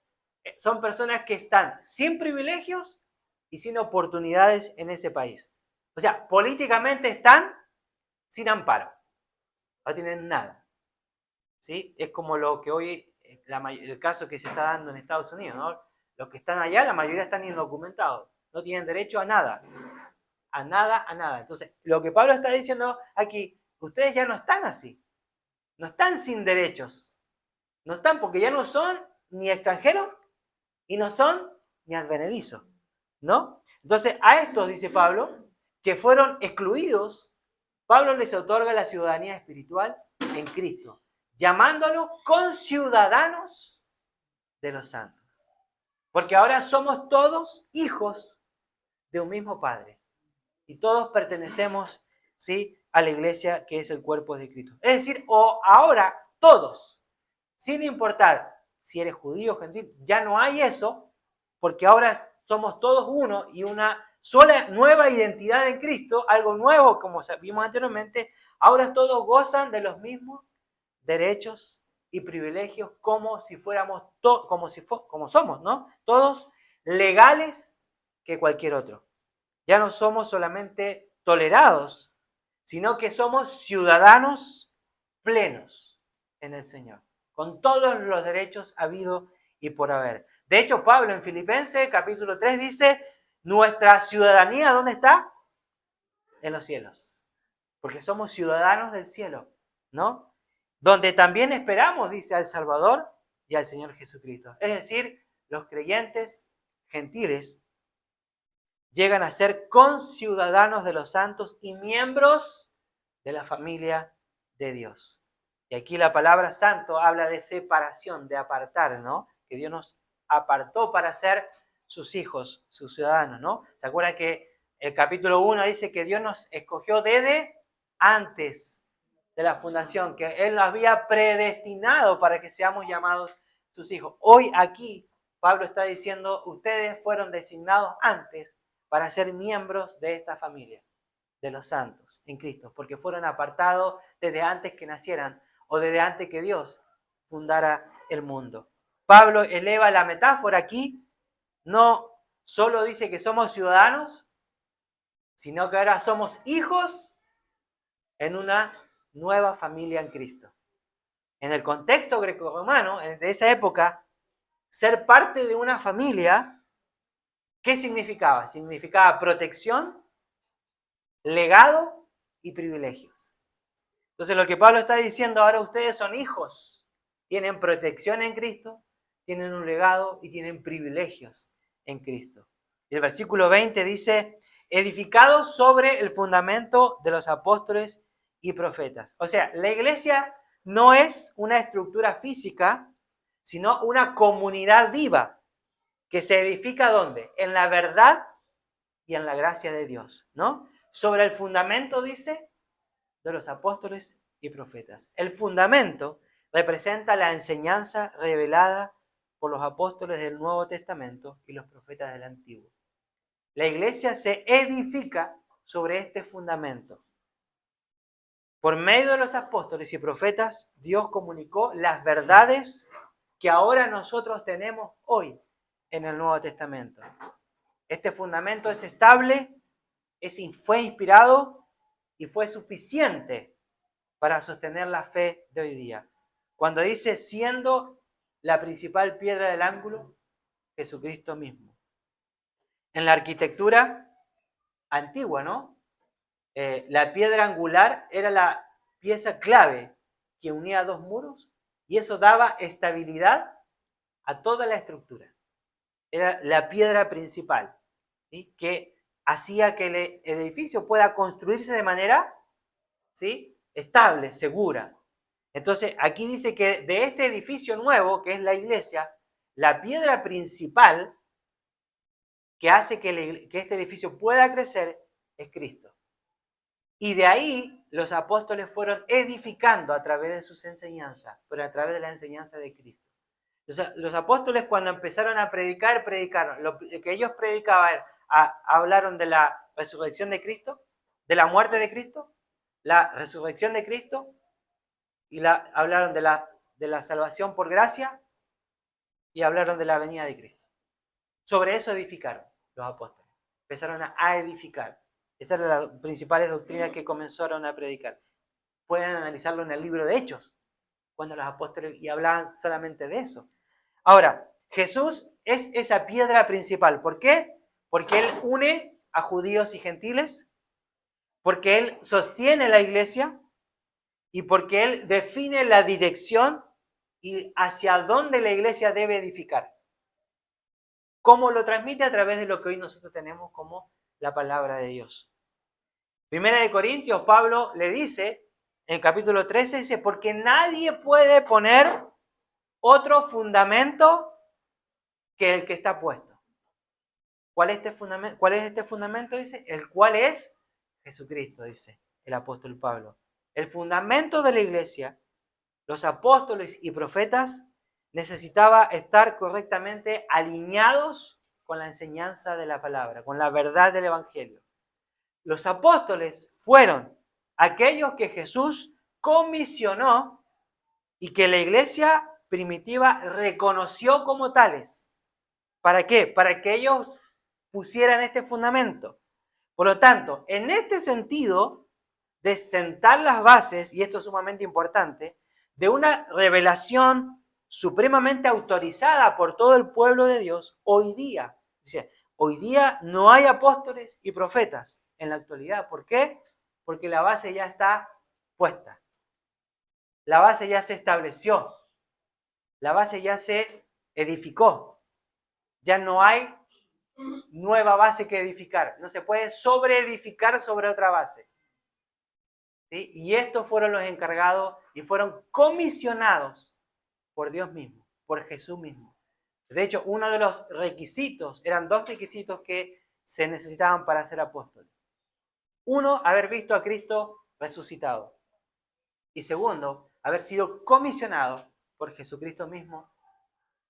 son personas que están sin privilegios y sin oportunidades en ese país. O sea, políticamente están sin amparo. No tienen nada. ¿Sí? Es como lo que hoy, el caso que se está dando en Estados Unidos, ¿no? Los que están allá, la mayoría están indocumentados. No tienen derecho a nada. A nada, a nada. Entonces, lo que Pablo está diciendo aquí, ustedes ya no están así. No están sin derechos. No están porque ya no son ni extranjeros y no son ni advenedizos, ¿no? Entonces, a estos, dice Pablo, que fueron excluidos, Pablo les otorga la ciudadanía espiritual en Cristo, llamándolos conciudadanos de los santos. Porque ahora somos todos hijos de un mismo Padre y todos pertenecemos, ¿sí?, a la iglesia que es el cuerpo de Cristo. Es decir, o ahora todos, sin importar si eres judío o gentil, ya no hay eso, porque ahora somos todos uno y una sola nueva identidad en Cristo, algo nuevo como vimos anteriormente. Ahora todos gozan de los mismos derechos y privilegios como si fuéramos como somos, ¿no? Todos legales que cualquier otro. Ya no somos solamente tolerados, sino que somos ciudadanos plenos en el Señor, con todos los derechos habido y por haber. De hecho, Pablo en Filipenses capítulo 3 dice, nuestra ciudadanía, ¿dónde está? En los cielos, porque somos ciudadanos del cielo, ¿no? Donde también esperamos, dice, al Salvador y al Señor Jesucristo. Es decir, los creyentes gentiles llegan a ser conciudadanos de los santos y miembros de la familia de Dios. Y aquí la palabra santo habla de separación, de apartar, ¿no? Que Dios nos apartó para ser sus hijos, sus ciudadanos, ¿no? ¿Se acuerdan que el capítulo 1 dice que Dios nos escogió desde antes de la fundación, que Él nos había predestinado para que seamos llamados sus hijos? Hoy aquí Pablo está diciendo, ustedes fueron designados antes para ser miembros de esta familia, de los santos en Cristo, porque fueron apartados desde antes que nacieran o desde antes que Dios fundara el mundo. Pablo eleva la metáfora aquí, no solo dice que somos ciudadanos, sino que ahora somos hijos en una nueva familia en Cristo. En el contexto grecorromano de esa época, ser parte de una familia, ¿qué significaba? Significaba protección, legado y privilegios. Entonces lo que Pablo está diciendo, ahora ustedes son hijos, tienen protección en Cristo, tienen un legado y tienen privilegios en Cristo. Y el versículo 20 dice, edificados sobre el fundamento de los apóstoles y profetas. O sea, la iglesia no es una estructura física, sino una comunidad viva que se edifica ¿dónde? En la verdad y en la gracia de Dios, ¿no? Sobre el fundamento, dice, de los apóstoles y profetas. El fundamento representa la enseñanza revelada por los apóstoles del Nuevo Testamento y los profetas del Antiguo. La iglesia se edifica sobre este fundamento. Por medio de los apóstoles y profetas, Dios comunicó las verdades que ahora nosotros tenemos hoy en el Nuevo Testamento. Este fundamento es estable, fue inspirado y fue suficiente para sostener la fe de hoy día. Cuando dice siendo la principal piedra del ángulo, Jesucristo mismo. En la arquitectura antigua, ¿no? La piedra angular era la pieza clave que unía dos muros y eso daba estabilidad a toda la estructura. Era la piedra principal, ¿sí?, que hacía que el edificio pueda construirse de manera, ¿sí?, estable, segura. Entonces, aquí dice que de este edificio nuevo, que es la iglesia, la piedra principal que hace que este edificio pueda crecer es Cristo. Y de ahí los apóstoles fueron edificando a través de sus enseñanzas, pero a través de la enseñanza de Cristo. Los apóstoles cuando empezaron a predicar, predicaron. Lo que ellos predicaban, hablaron de la resurrección de Cristo, de la muerte de Cristo, la resurrección de Cristo, y hablaron de la salvación por gracia, y hablaron de la venida de Cristo. Sobre eso edificaron los apóstoles. Empezaron a edificar. Esas eran las principales doctrinas que comenzaron a predicar. Pueden analizarlo en el libro de Hechos, cuando los apóstoles y hablaban solamente de eso. Ahora, Jesús es esa piedra principal. ¿Por qué? Porque Él une a judíos y gentiles, porque Él sostiene la iglesia y porque Él define la dirección y hacia dónde la iglesia debe edificar. ¿Cómo lo transmite? A través de lo que hoy nosotros tenemos como la palabra de Dios. Primera de Corintios, Pablo le dice, en el capítulo 13, dice, porque nadie puede poner otro fundamento que el que está puesto. ¿Cuál es este fundamento? Dice, el cual es Jesucristo, dice el apóstol Pablo. El fundamento de la iglesia, los apóstoles y profetas, necesitaba estar correctamente alineados con la enseñanza de la palabra, con la verdad del evangelio. Los apóstoles fueron aquellos que Jesús comisionó y que la iglesia primitiva reconoció como tales. ¿Para qué? Para que ellos pusieran este fundamento. Por lo tanto, en este sentido de sentar las bases, y esto es sumamente importante, de una revelación supremamente autorizada por todo el pueblo de Dios, hoy día no hay apóstoles y profetas en la actualidad. ¿Por qué? Porque la base ya está puesta. La base ya se estableció. La base ya se edificó. Ya no hay nueva base que edificar. No se puede sobreedificar sobre otra base. ¿Sí? Y estos fueron los encargados y fueron comisionados por Dios mismo, por Jesús mismo. De hecho, uno de los requisitos, eran dos requisitos que se necesitaban para ser apóstoles. Uno, haber visto a Cristo resucitado. Y segundo, haber sido comisionado por Jesucristo mismo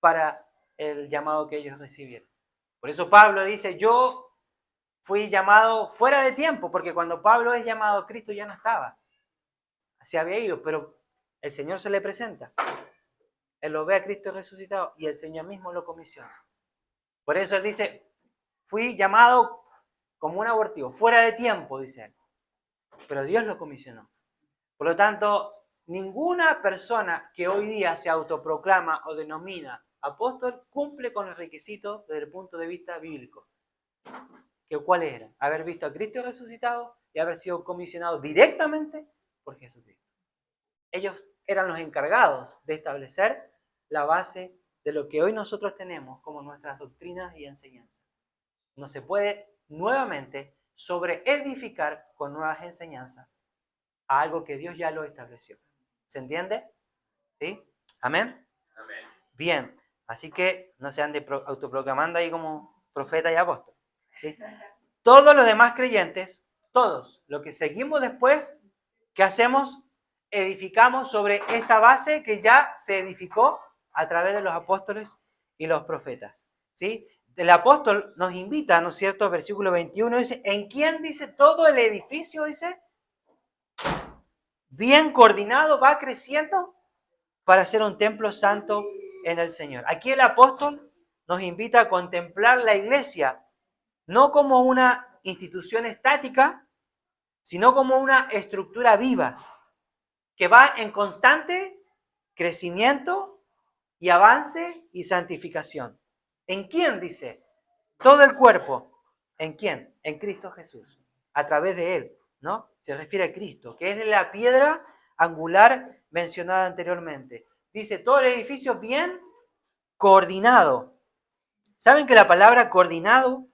para el llamado que ellos recibieron. Por eso Pablo dice, yo fui llamado fuera de tiempo, porque cuando Pablo es llamado, Cristo ya no estaba. Se había ido, pero el Señor se le presenta. Él lo ve a Cristo resucitado y el Señor mismo lo comisiona. Por eso él dice, fui llamado como un abortivo, fuera de tiempo, dice él. Pero Dios lo comisionó. Por lo tanto, ninguna persona que hoy día se autoproclama o denomina apóstol cumple con los requisitos desde el punto de vista bíblico. ¿Cuáles eran? Haber visto a Cristo resucitado y haber sido comisionado directamente por Jesucristo. Ellos eran los encargados de establecer la base de lo que hoy nosotros tenemos como nuestras doctrinas y enseñanzas. No se puede nuevamente sobreedificar con nuevas enseñanzas a algo que Dios ya lo estableció. ¿Se entiende? ¿Sí? ¿Amén? Amén. Bien, así que no se ande autoproclamando ahí como profeta y apóstol. ¿Sí? Todos los demás creyentes, todos, lo que seguimos después, ¿qué hacemos? Edificamos sobre esta base que ya se edificó a través de los apóstoles y los profetas. ¿Sí? El apóstol nos invita, ¿no es cierto? Versículo 21 dice, ¿en quién dice todo el edificio? Dice, bien coordinado, va creciendo para ser un templo santo en el Señor. Aquí el apóstol nos invita a contemplar la iglesia no como una institución estática, sino como una estructura viva que va en constante crecimiento y avance y santificación. ¿En quién? Dice, todo el cuerpo. ¿En quién? En Cristo Jesús, a través de Él, ¿no? Se refiere a Cristo, que es la piedra angular mencionada anteriormente. Dice, todo el edificio bien coordinado. ¿Saben que la palabra coordinado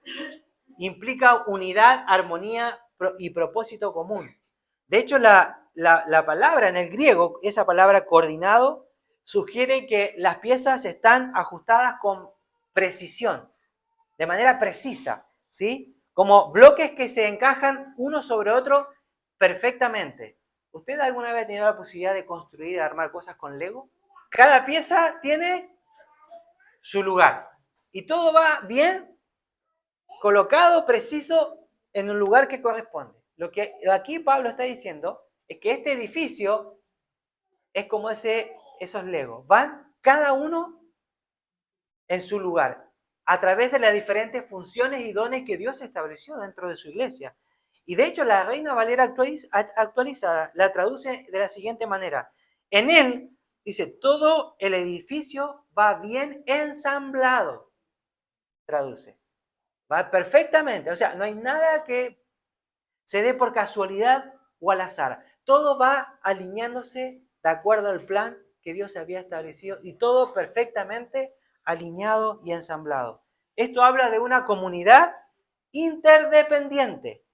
implica unidad, armonía y propósito común? De hecho, la palabra en el griego, esa palabra coordinado, sugiere que las piezas están ajustadas con precisión, de manera precisa, ¿sí? Como bloques que se encajan uno sobre otro perfectamente. ¿Usted alguna vez ha tenido la posibilidad de construir, de armar cosas con Lego? Cada pieza tiene su lugar y todo va bien colocado, preciso, en un lugar que corresponde. Lo que aquí Pablo está diciendo es que este edificio es como esos Legos. Van cada uno en su lugar, a través de las diferentes funciones y dones que Dios estableció dentro de su iglesia. Y de hecho, la Reina Valera actualizada la traduce de la siguiente manera. En él, dice, todo el edificio va bien ensamblado. Traduce. Va perfectamente. O sea, no hay nada que se dé por casualidad o al azar. Todo va alineándose de acuerdo al plan que Dios había establecido y todo perfectamente alineado y ensamblado. Esto habla de una comunidad interdependiente,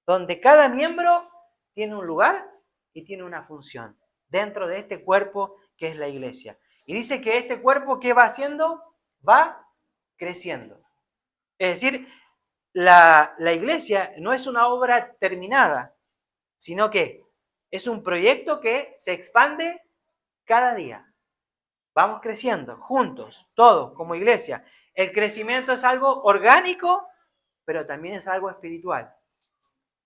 donde cada miembro tiene un lugar y tiene una función dentro de este cuerpo que es la iglesia. Y dice que este cuerpo, ¿qué va haciendo? Va creciendo. Es decir, la iglesia no es una obra terminada, sino que es un proyecto que se expande cada día. Vamos creciendo juntos, todos como iglesia. El crecimiento es algo orgánico, pero también es algo espiritual.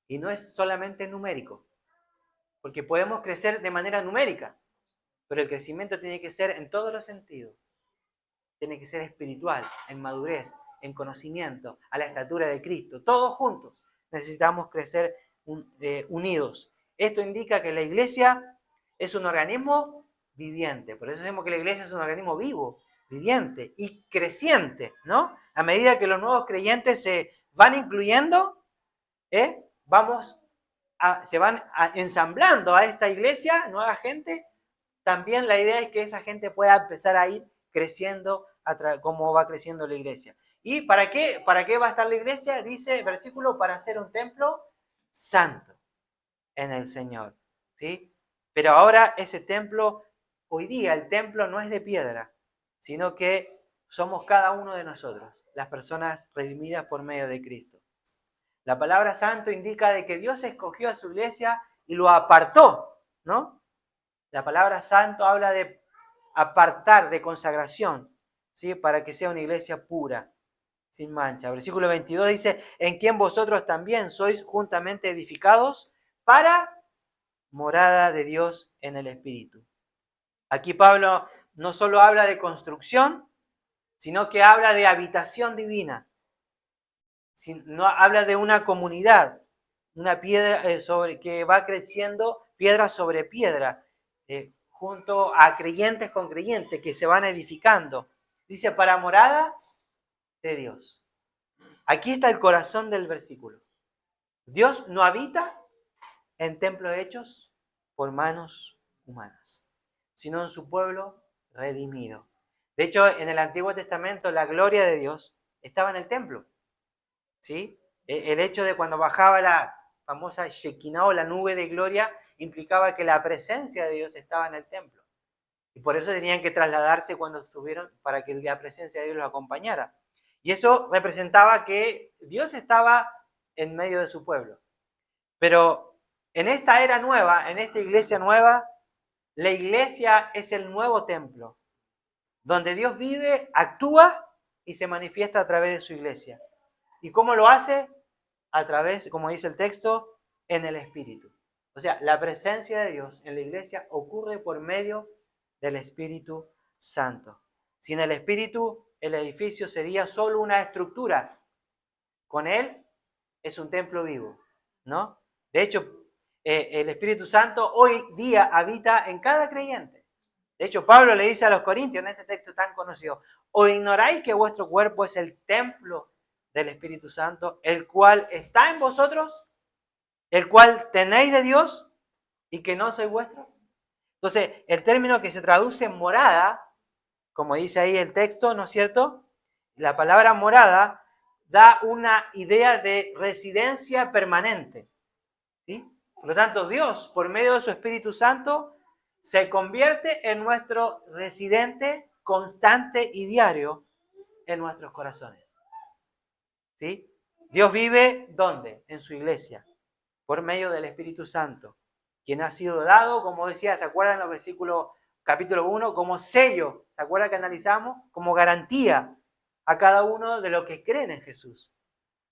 Y no es solamente numérico, porque podemos crecer de manera numérica, pero el crecimiento tiene que ser en todos los sentidos. Tiene que ser espiritual, en madurez, en conocimiento, a la estatura de Cristo. Todos juntos necesitamos crecer unidos. Esto indica que la iglesia es un organismo viviente. Por eso decimos que la iglesia es un organismo vivo, viviente y creciente, ¿no? A medida que los nuevos creyentes se van incluyendo, se van ensamblando a esta iglesia, nueva gente. También la idea es que esa gente pueda empezar a ir creciendo como va creciendo la iglesia. ¿Y para qué va a estar la iglesia? Dice el versículo, para ser un templo santo en el Señor, ¿sí? Pero ahora ese templo, hoy día el templo no es de piedra, sino que somos cada uno de nosotros, las personas redimidas por medio de Cristo. La palabra santo indica de que Dios escogió a su iglesia y lo apartó, ¿no? La palabra santo habla de apartar, de consagración, ¿sí? Para que sea una iglesia pura, sin mancha. Versículo 22 dice, en quien vosotros también sois juntamente edificados para morada de Dios en el Espíritu. Aquí Pablo no solo habla de construcción, sino que habla de habitación divina. No habla de una comunidad, una piedra que va creciendo piedra sobre piedra, junto a creyentes con creyentes que se van edificando. Dice, para morada de Dios. Aquí está el corazón del versículo. Dios no habita en templos hechos por manos humanas, sino en su pueblo redimido. De hecho, en el Antiguo Testamento la gloria de Dios estaba en el templo. ¿Sí? El hecho de cuando bajaba la famosa Shekinah o la nube de gloria implicaba que la presencia de Dios estaba en el templo. Y por eso tenían que trasladarse cuando subieron para que la presencia de Dios los acompañara. Y eso representaba que Dios estaba en medio de su pueblo. Pero en esta era nueva, en esta iglesia nueva, la iglesia es el nuevo templo, donde Dios vive, actúa y se manifiesta a través de su iglesia. ¿Y cómo lo hace? A través, como dice el texto, en el Espíritu. O sea, la presencia de Dios en la iglesia ocurre por medio del Espíritu Santo. Sin el Espíritu, el edificio sería solo una estructura. Con Él es un templo vivo, ¿no? De hecho, el Espíritu Santo hoy día habita en cada creyente. De hecho, Pablo le dice a los corintios en este texto tan conocido, ¿o ignoráis que vuestro cuerpo es el templo del Espíritu Santo, el cual está en vosotros, el cual tenéis de Dios y que no sois vuestros? Entonces, el término que se traduce en morada, como dice ahí el texto, ¿no es cierto? La palabra morada da una idea de residencia permanente, ¿sí? Por lo tanto, Dios, por medio de su Espíritu Santo, se convierte en nuestro residente constante y diario en nuestros corazones. ¿Sí? Dios vive, ¿dónde? En su iglesia, por medio del Espíritu Santo, quien ha sido dado, como decía, ¿se acuerdan los versículos capítulo 1? Como sello, ¿se acuerdan que analizamos? Como garantía a cada uno de los que creen en Jesús.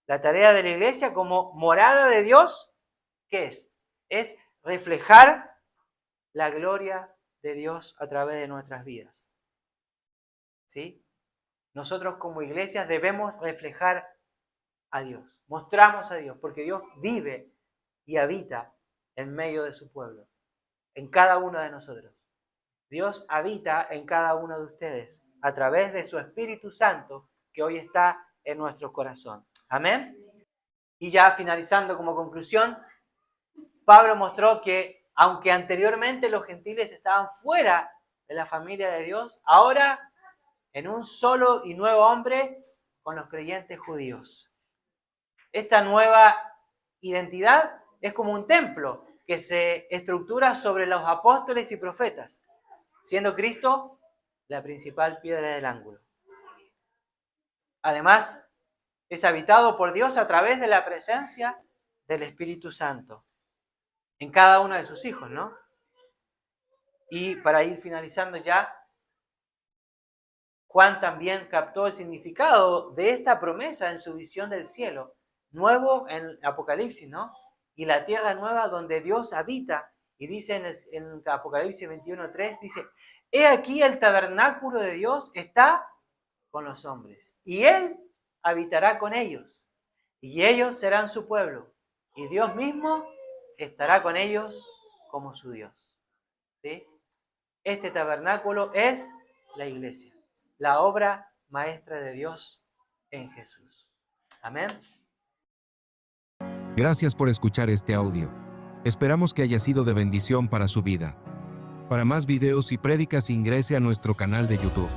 La tarea de la iglesia como morada de Dios, ¿qué es? Es reflejar la gloria de Dios a través de nuestras vidas. ¿Sí? Nosotros como iglesia debemos reflejar a Dios, mostramos a Dios, porque Dios vive y habita en medio de su pueblo, en cada uno de nosotros. Dios habita en cada uno de ustedes a través de su Espíritu Santo que hoy está en nuestro corazón. Amén. Y ya finalizando como conclusión, Pablo mostró que aunque anteriormente los gentiles estaban fuera de la familia de Dios, ahora en un solo y nuevo hombre con los creyentes judíos. Esta nueva identidad es como un templo que se estructura sobre los apóstoles y profetas, siendo Cristo la principal piedra del ángulo. Además, es habitado por Dios a través de la presencia del Espíritu Santo en cada uno de sus hijos, ¿no? Y para ir finalizando ya, Juan también captó el significado de esta promesa en su visión del cielo nuevo en Apocalipsis, ¿no? Y la tierra nueva donde Dios habita. Y dice en Apocalipsis 21:3, dice, he aquí el tabernáculo de Dios está con los hombres. Y Él habitará con ellos. Y ellos serán su pueblo. Y Dios mismo estará con ellos como su Dios. ¿Sí? Este tabernáculo es la iglesia, la obra maestra de Dios en Jesús. Amén. Gracias por escuchar este audio. Esperamos que haya sido de bendición para su vida. Para más videos y prédicas ingrese a nuestro canal de YouTube.